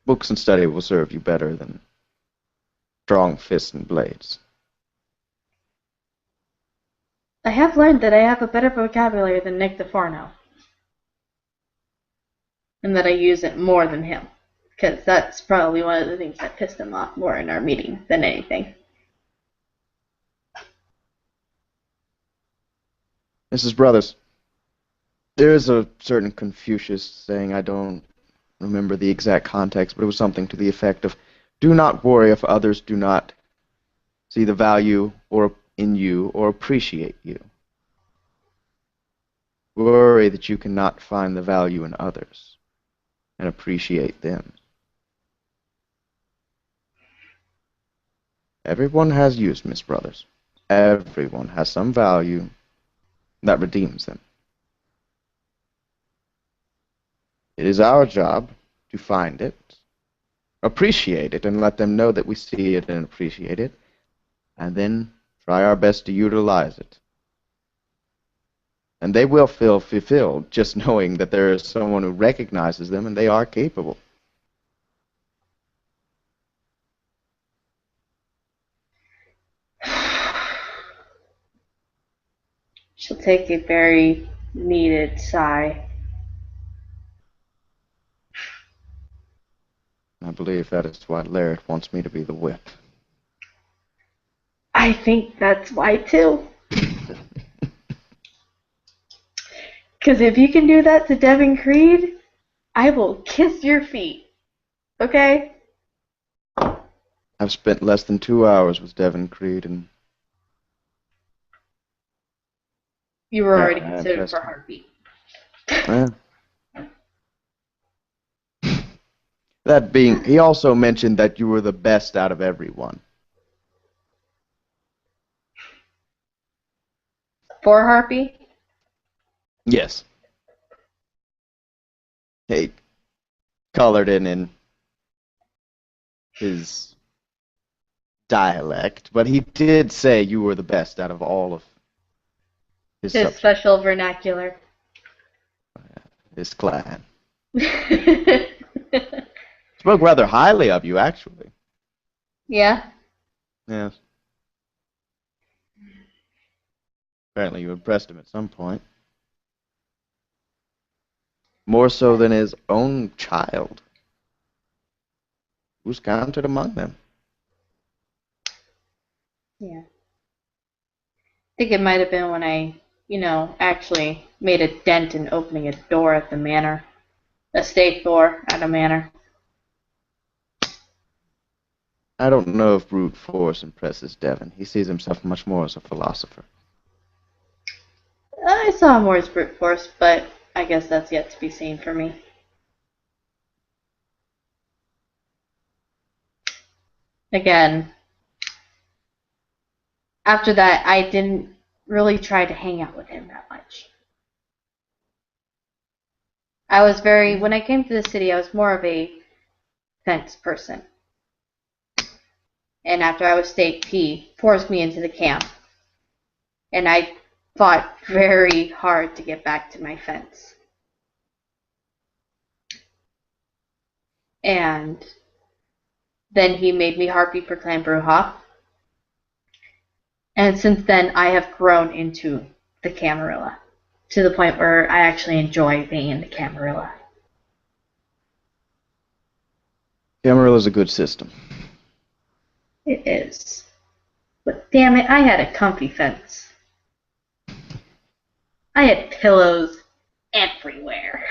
Books and study will serve you better than strong fists and blades. I have learned that I have a better vocabulary than Nick DiForno. And that I use it more than him. Because that's probably one of the things that pissed him off more in our meeting than anything. Mrs. Brothers, there is a certain Confucius saying, I don't remember the exact context, but it was something to the effect of, do not worry if others do not see the value or in you or appreciate you. Worry that you cannot find the value in others and appreciate them. Everyone has use, Miss Brothers. Everyone has some value that redeems them. It is our job to find it, appreciate it, and let them know that we see it and appreciate it, and then try our best to utilize it. And they will feel fulfilled just knowing that there is someone who recognizes them and they are capable. She'll take a very needed sigh. I believe that is why Laird wants me to be the whip. I think that's why too. Because if you can do that to Devin Creed, I will kiss your feet. Okay? I've spent less than 2 hours with Devin Creed, and You were already Yeah, considered impressed. for heartbeat. That being, he also mentioned that you were the best out of everyone. For heartbeat? Yes. He colored in his dialect, but he did say you were the best out of all of his His special vernacular. his clan. Spoke rather highly of you, actually. Yeah? Yes. Apparently you impressed him at some point. More so than his own child. Who's counted among them? Yeah. I think it might have been when I, actually made a dent in opening a door at the manor. A state door at a manor. I don't know if brute force impresses Devin. He sees himself much more as a philosopher. I saw more as brute force, but I guess that's yet to be seen for me. Again, after that, I didn't really try to hang out with him that much. When I came to the city, I was more of a fence person. And after I was state, he forced me into the camp. And I fought very hard to get back to my fence. And then he made me harpy for Clan Bruja. And since then, I have grown into the Camarilla, to the point where I actually enjoy being in the Camarilla. Camarilla is a good system. It is. But damn it, I had a comfy fence. I had pillows everywhere.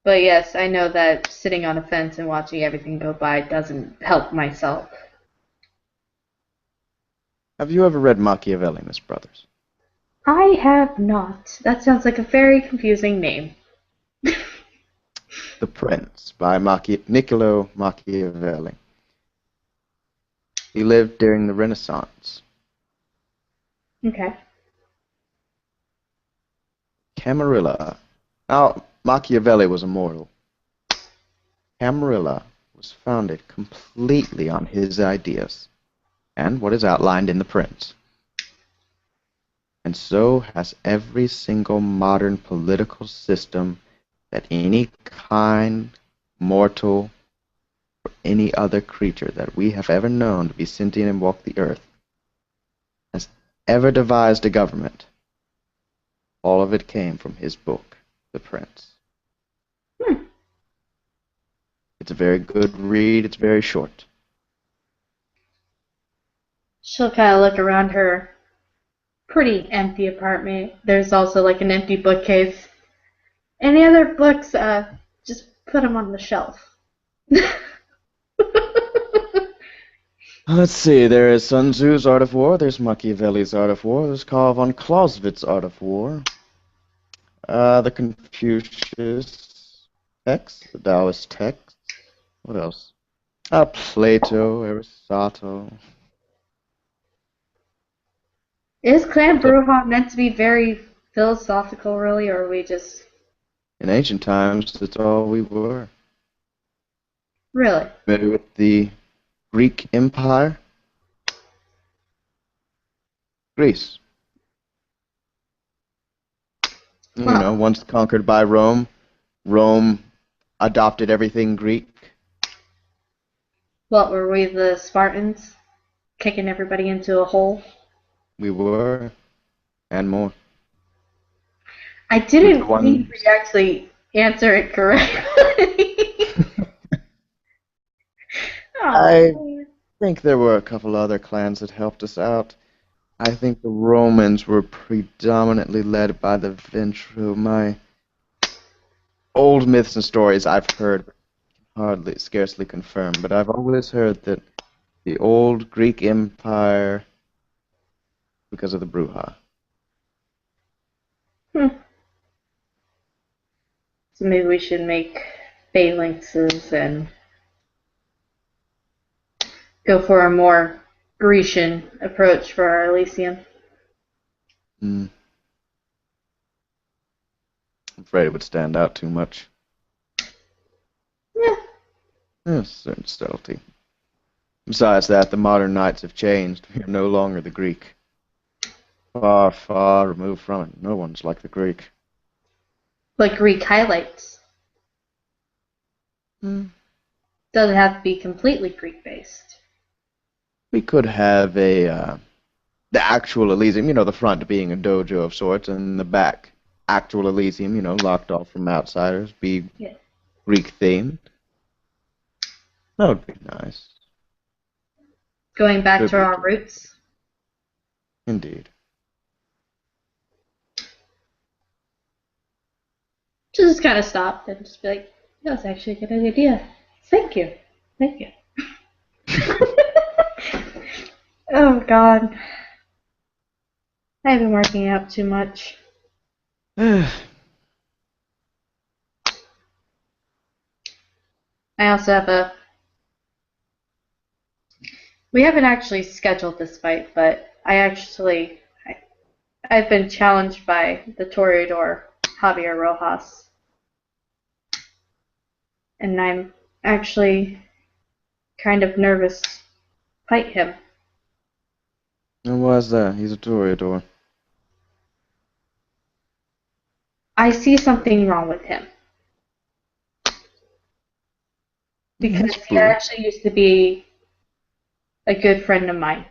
But yes, I know that sitting on a fence and watching everything go by doesn't help myself. Have you ever read Machiavelli, Miss Brothers? I have not. That sounds like a very confusing name. The Prince by Niccolo Machiavelli. He lived during the Renaissance. Okay. Camarilla. Now, Machiavelli was immortal. Camarilla was founded completely on his ideas and what is outlined in The Prince. And so has every single modern political system that any kind mortal any other creature that we have ever known to be sentient and walk the earth has ever devised a government. All of it came from his book, The Prince. It's a very good read. It's very short. She'll kind of look around her pretty empty apartment. There's also like an empty bookcase. Any other books, just put them on the shelf. Let's see, there is Sun Tzu's Art of War, there's Machiavelli's Art of War, there's Karl von Clausewitz's Art of War, the Confucius text, the Taoist text, what else? Plato, Aristotle. Is Clan Bruja meant to be very philosophical, really, or are we just... In ancient times, that's all we were. Really? Maybe with the Greek Empire? Greece. You know, once conquered by Rome, Rome adopted everything Greek. What, were we the Spartans? Kicking everybody into a hole? We were, and more. I didn't think we actually answer it correctly. I think there were a couple other clans that helped us out. I think the Romans were predominantly led by the Ventru. My old myths and stories I've heard, scarcely confirm, but I've always heard that the old Greek Empire, because of the Bruja. So maybe we should make phalanxes and go for a more Grecian approach for our Elysium. I'm afraid it would stand out too much. Yeah. There's certain subtlety. Besides that, the modern knights have changed. We are no longer the Greek. Far, far removed from it. No one's like the Greek. Like Greek highlights. Doesn't have to be completely Greek-based. We could have the actual Elysium, the front being a dojo of sorts, and the back, actual Elysium, locked off from outsiders, be Greek-themed. That would be nice. Going back to our roots. Indeed. Just kind of stop and just be like, that was actually a good idea. Thank you. Thank you. Oh, God. I've been working out too much. I also have we haven't actually scheduled this fight, but I've been challenged by the Toreador, Javier Rojas. And I'm actually kind of nervous to fight him. And why is that? He's a Toreador. I see something wrong with him. Because he actually used to be a good friend of mine.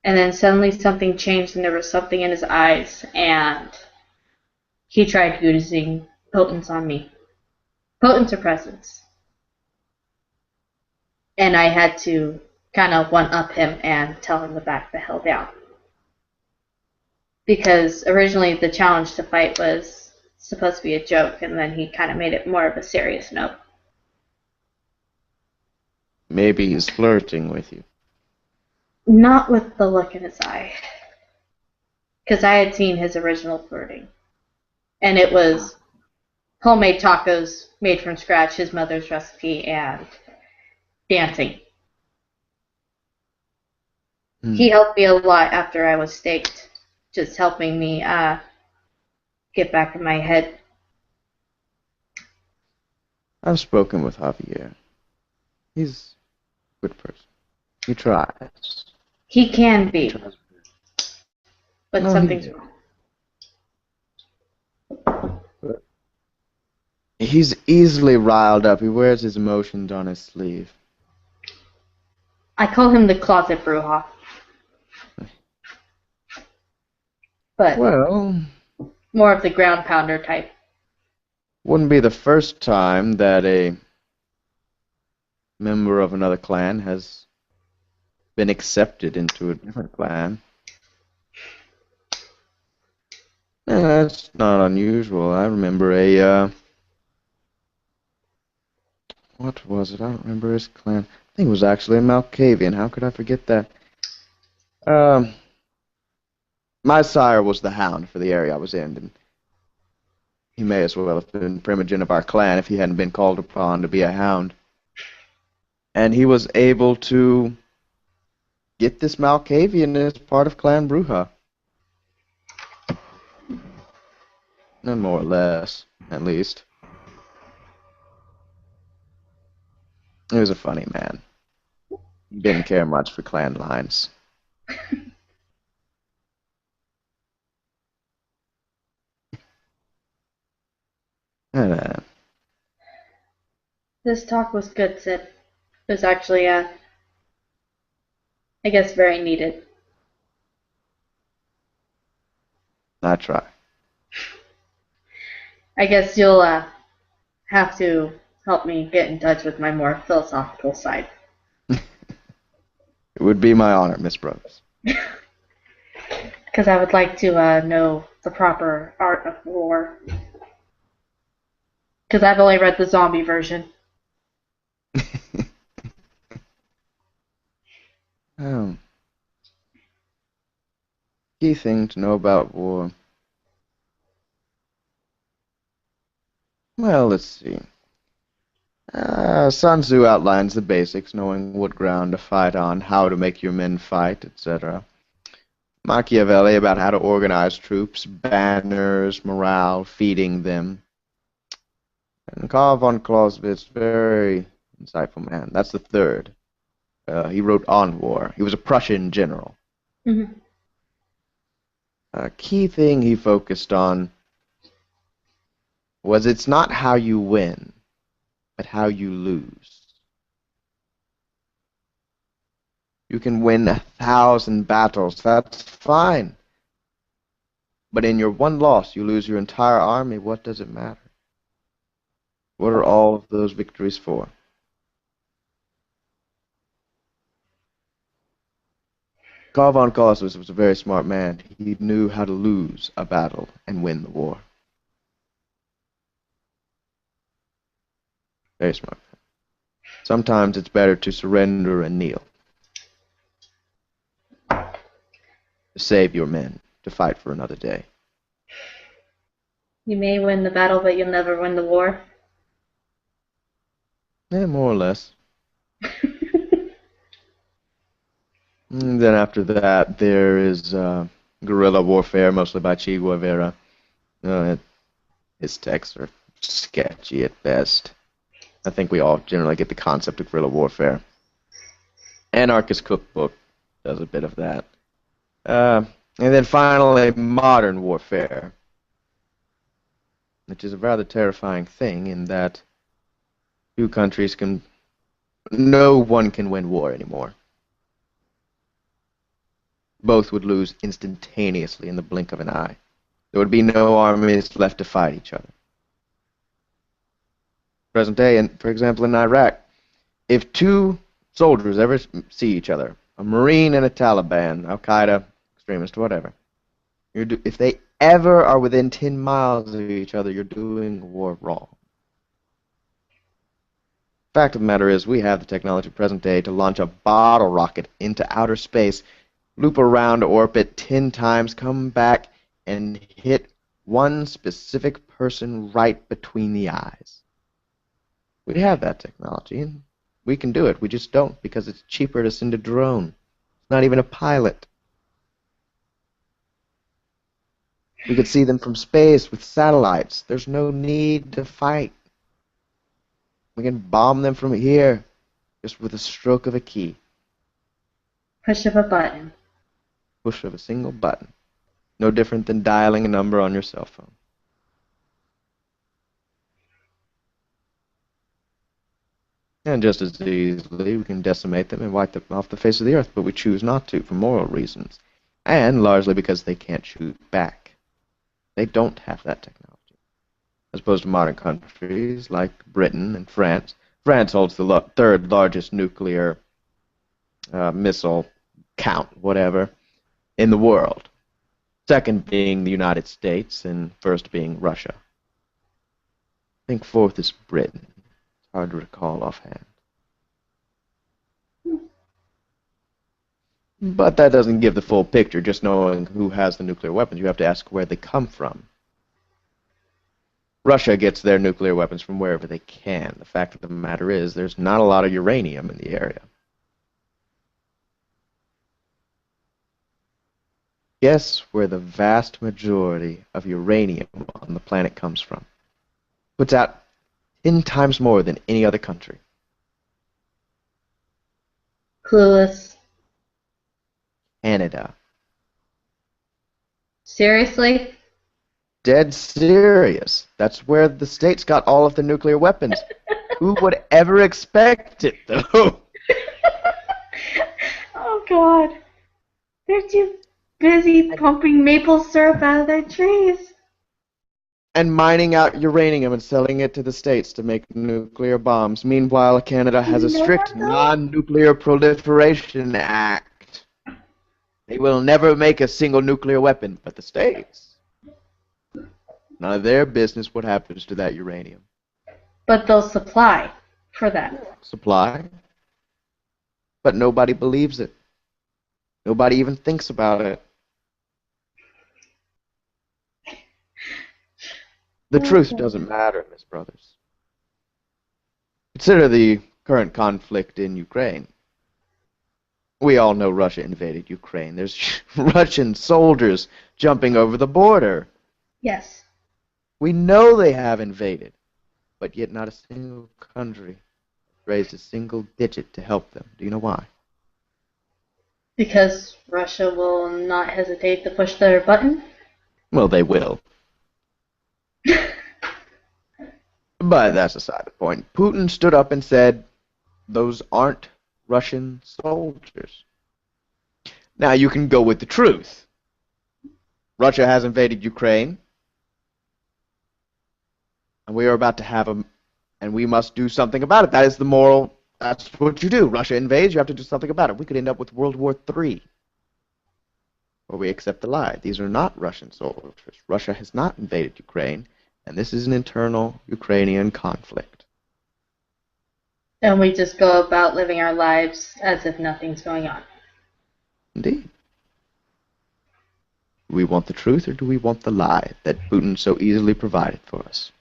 And then suddenly something changed and there was something in his eyes and he tried using potence on me. Potence or presence. And I had to kind of one-up him and tell him to back the hell down. Because originally the challenge to fight was supposed to be a joke, and then he kind of made it more of a serious note. Maybe he's flirting with you. Not with the look in his eye. Because I had seen his original flirting. And it was homemade tacos made from scratch, his mother's recipe, and dancing. He helped me a lot after I was staked, just helping me get back in my head. I've spoken with Javier. He's a good person. He tries. He can be. But No, something's he- wrong. He's easily riled up. He wears his emotions on his sleeve. I call him the closet Bruja. But Well, more of the ground pounder type. wouldn't be the first time that a member of another clan has been accepted into a different clan. That's not unusual. I remember what was it? I don't remember his clan. I think it was actually a Malkavian. How could I forget that? Um, my sire was the hound for the area I was in, and he may as well have been primogenitor of our clan if he hadn't been called upon to be a hound. And he was able to get this Malkavian as part of Clan Bruja. And more or less, at least. He was a funny man. He didn't care much for clan lines. And, This talk was good, Sid. It was actually, I guess, very needed. I try. I guess you'll have to help me get in touch with my more philosophical side. It would be my honor, Miss Brooks. Because I would like to know the proper art of war. Because I've only read the zombie version. Key thing to know about war. Well, let's see. Sun Tzu outlines the basics, knowing what ground to fight on, how to make your men fight, etc. Machiavelli about how to organize troops, banners, morale, feeding them. And Karl von Clausewitz, very insightful man. That's the third. He wrote On War. He was a Prussian general. Mm-hmm. A key thing he focused on was it's not how you win, but how you lose. You can win 1,000 battles, that's fine. But in your one loss, you lose your entire army, what does it matter? What are all of those victories for? Karl von Clausewitz was a very smart man. He knew how to lose a battle and win the war. Very smart. Sometimes it's better to surrender and kneel. To save your men, to fight for another day. You may win the battle, but you'll never win the war. Yeah, more or less. And then after that, there is guerrilla warfare, mostly by Che Guevara. His texts are sketchy at best. I think we all generally get the concept of guerrilla warfare. Anarchist Cookbook does a bit of that. And then finally, modern warfare, which is a rather terrifying thing in that no one can win war anymore. Both would lose instantaneously in the blink of an eye. There would be no armies left to fight each other. Present day, and for example in Iraq, if two soldiers ever see each other, a Marine and a Taliban, Al-Qaeda, extremist, whatever, if they ever are within 10 miles of each other, you're doing war wrong. Fact of the matter is, we have the technology present day to launch a bottle rocket into outer space, loop around orbit 10 times, come back, and hit one specific person right between the eyes. We have that technology, and we can do it. We just don't, because it's cheaper to send a drone. It's not even a pilot. We could see them from space with satellites. There's no need to fight. We can bomb them from here, just with a stroke of a key. Push of a button. Push of a single button. No different than dialing a number on your cell phone. And just as easily, we can decimate them and wipe them off the face of the earth, but we choose not to for moral reasons. And largely because they can't shoot back. They don't have that technology. As opposed to modern countries like Britain and France. France holds the third largest nuclear missile count, whatever, in the world. Second being the United States, and first being Russia. I think fourth is Britain. It's hard to recall offhand. But that doesn't give the full picture, just knowing who has the nuclear weapons. You have to ask where they come from. Russia gets their nuclear weapons from wherever they can. The fact of the matter is, there's not a lot of uranium in the area. Guess where the vast majority of uranium on the planet comes from? Puts out 10 times more than any other country. Clueless. Canada. Seriously? Dead serious. That's where the States got all of the nuclear weapons. Who would ever expect it, though? Oh, God. They're too busy pumping maple syrup out of their trees. And mining out uranium and selling it to the States to make nuclear bombs. Meanwhile, Canada has a strict non-nuclear proliferation act. They will never make a single nuclear weapon, but the States. None of their business what happens to that uranium. But they'll supply for that. Supply. But nobody believes it. Nobody even thinks about it. The truth doesn't matter, Miss Brothers. Consider the current conflict in Ukraine. We all know Russia invaded Ukraine. There's Russian soldiers jumping over the border. Yes. We know they have invaded, but yet not a single country raised a single digit to help them. Do you know why? Because Russia will not hesitate to push their button? Well, they will. But that's aside the point. Putin stood up and said, those aren't Russian soldiers. Now you can go with the truth. Russia has invaded Ukraine. And we are about to have and we must do something about it. That is the moral, that's what you do. Russia invades, you have to do something about it. We could end up with World War III. Or we accept the lie. These are not Russian soldiers. Russia has not invaded Ukraine. And this is an internal Ukrainian conflict. And we just go about living our lives as if nothing's going on. Indeed. Do we want the truth or do we want the lie that Putin so easily provided for us?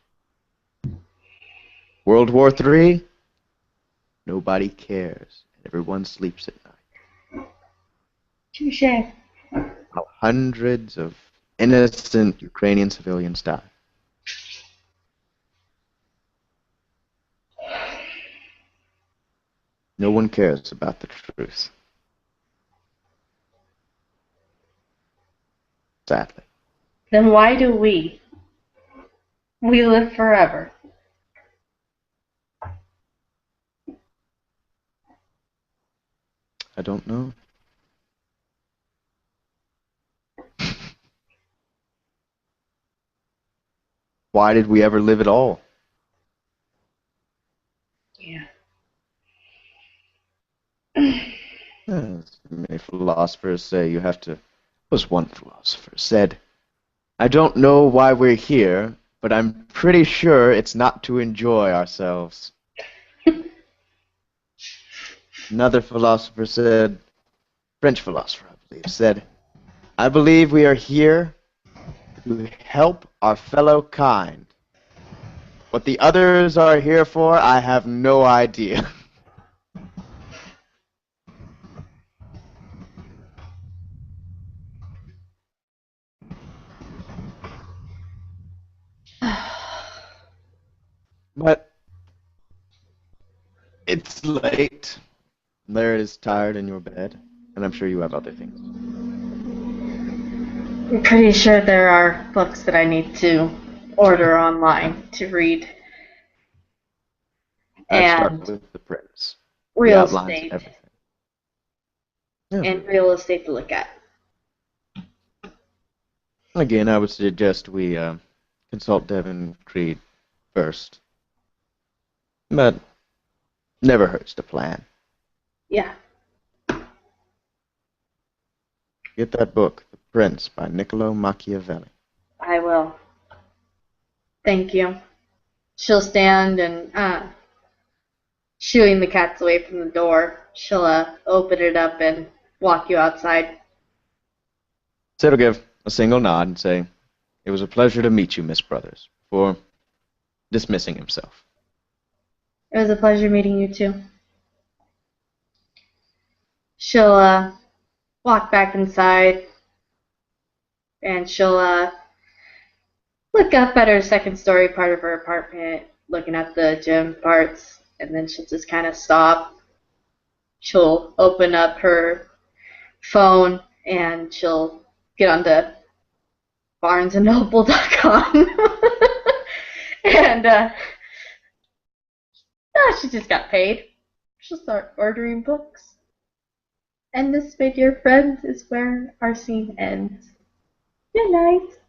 World War III? Nobody cares. Everyone sleeps at night. Touché. Hundreds of innocent Ukrainian civilians die. No one cares about the truth. Sadly. Then why do we? We live forever. I don't know. Why did we ever live at all? Yeah. As many philosophers say, you have to... Was one philosopher said, I don't know why we're here, but I'm pretty sure it's not to enjoy ourselves. Another philosopher said, French philosopher, I believe, said, I believe we are here to help our fellow kind. What the others are here for, I have no idea. But it's late. Laird is tired in your bed, and I'm sure you have other things. I'm pretty sure there are books that I need to order online to read. I start and with the prince. The real outlines and estate, everything. Yeah. and real estate to look at. Again, I would suggest we consult Devin Creed first. But never hurts to plan. Yeah. Get that book, The Prince by Niccolo Machiavelli. I will. Thank you. She'll stand and, shooing the cats away from the door, she'll open it up and walk you outside. Sid will give a single nod and say, "It was a pleasure to meet you, Miss Brothers," before dismissing himself. It was a pleasure meeting you too. She'll walk back inside and she'll look up at her second story part of her apartment, looking at the gym parts, and then she'll just kind of stop. She'll open up her phone and she'll get onto BarnesandNoble.com. And she just got paid. She'll start ordering books. And this, my dear friends, is where our scene ends. Good night.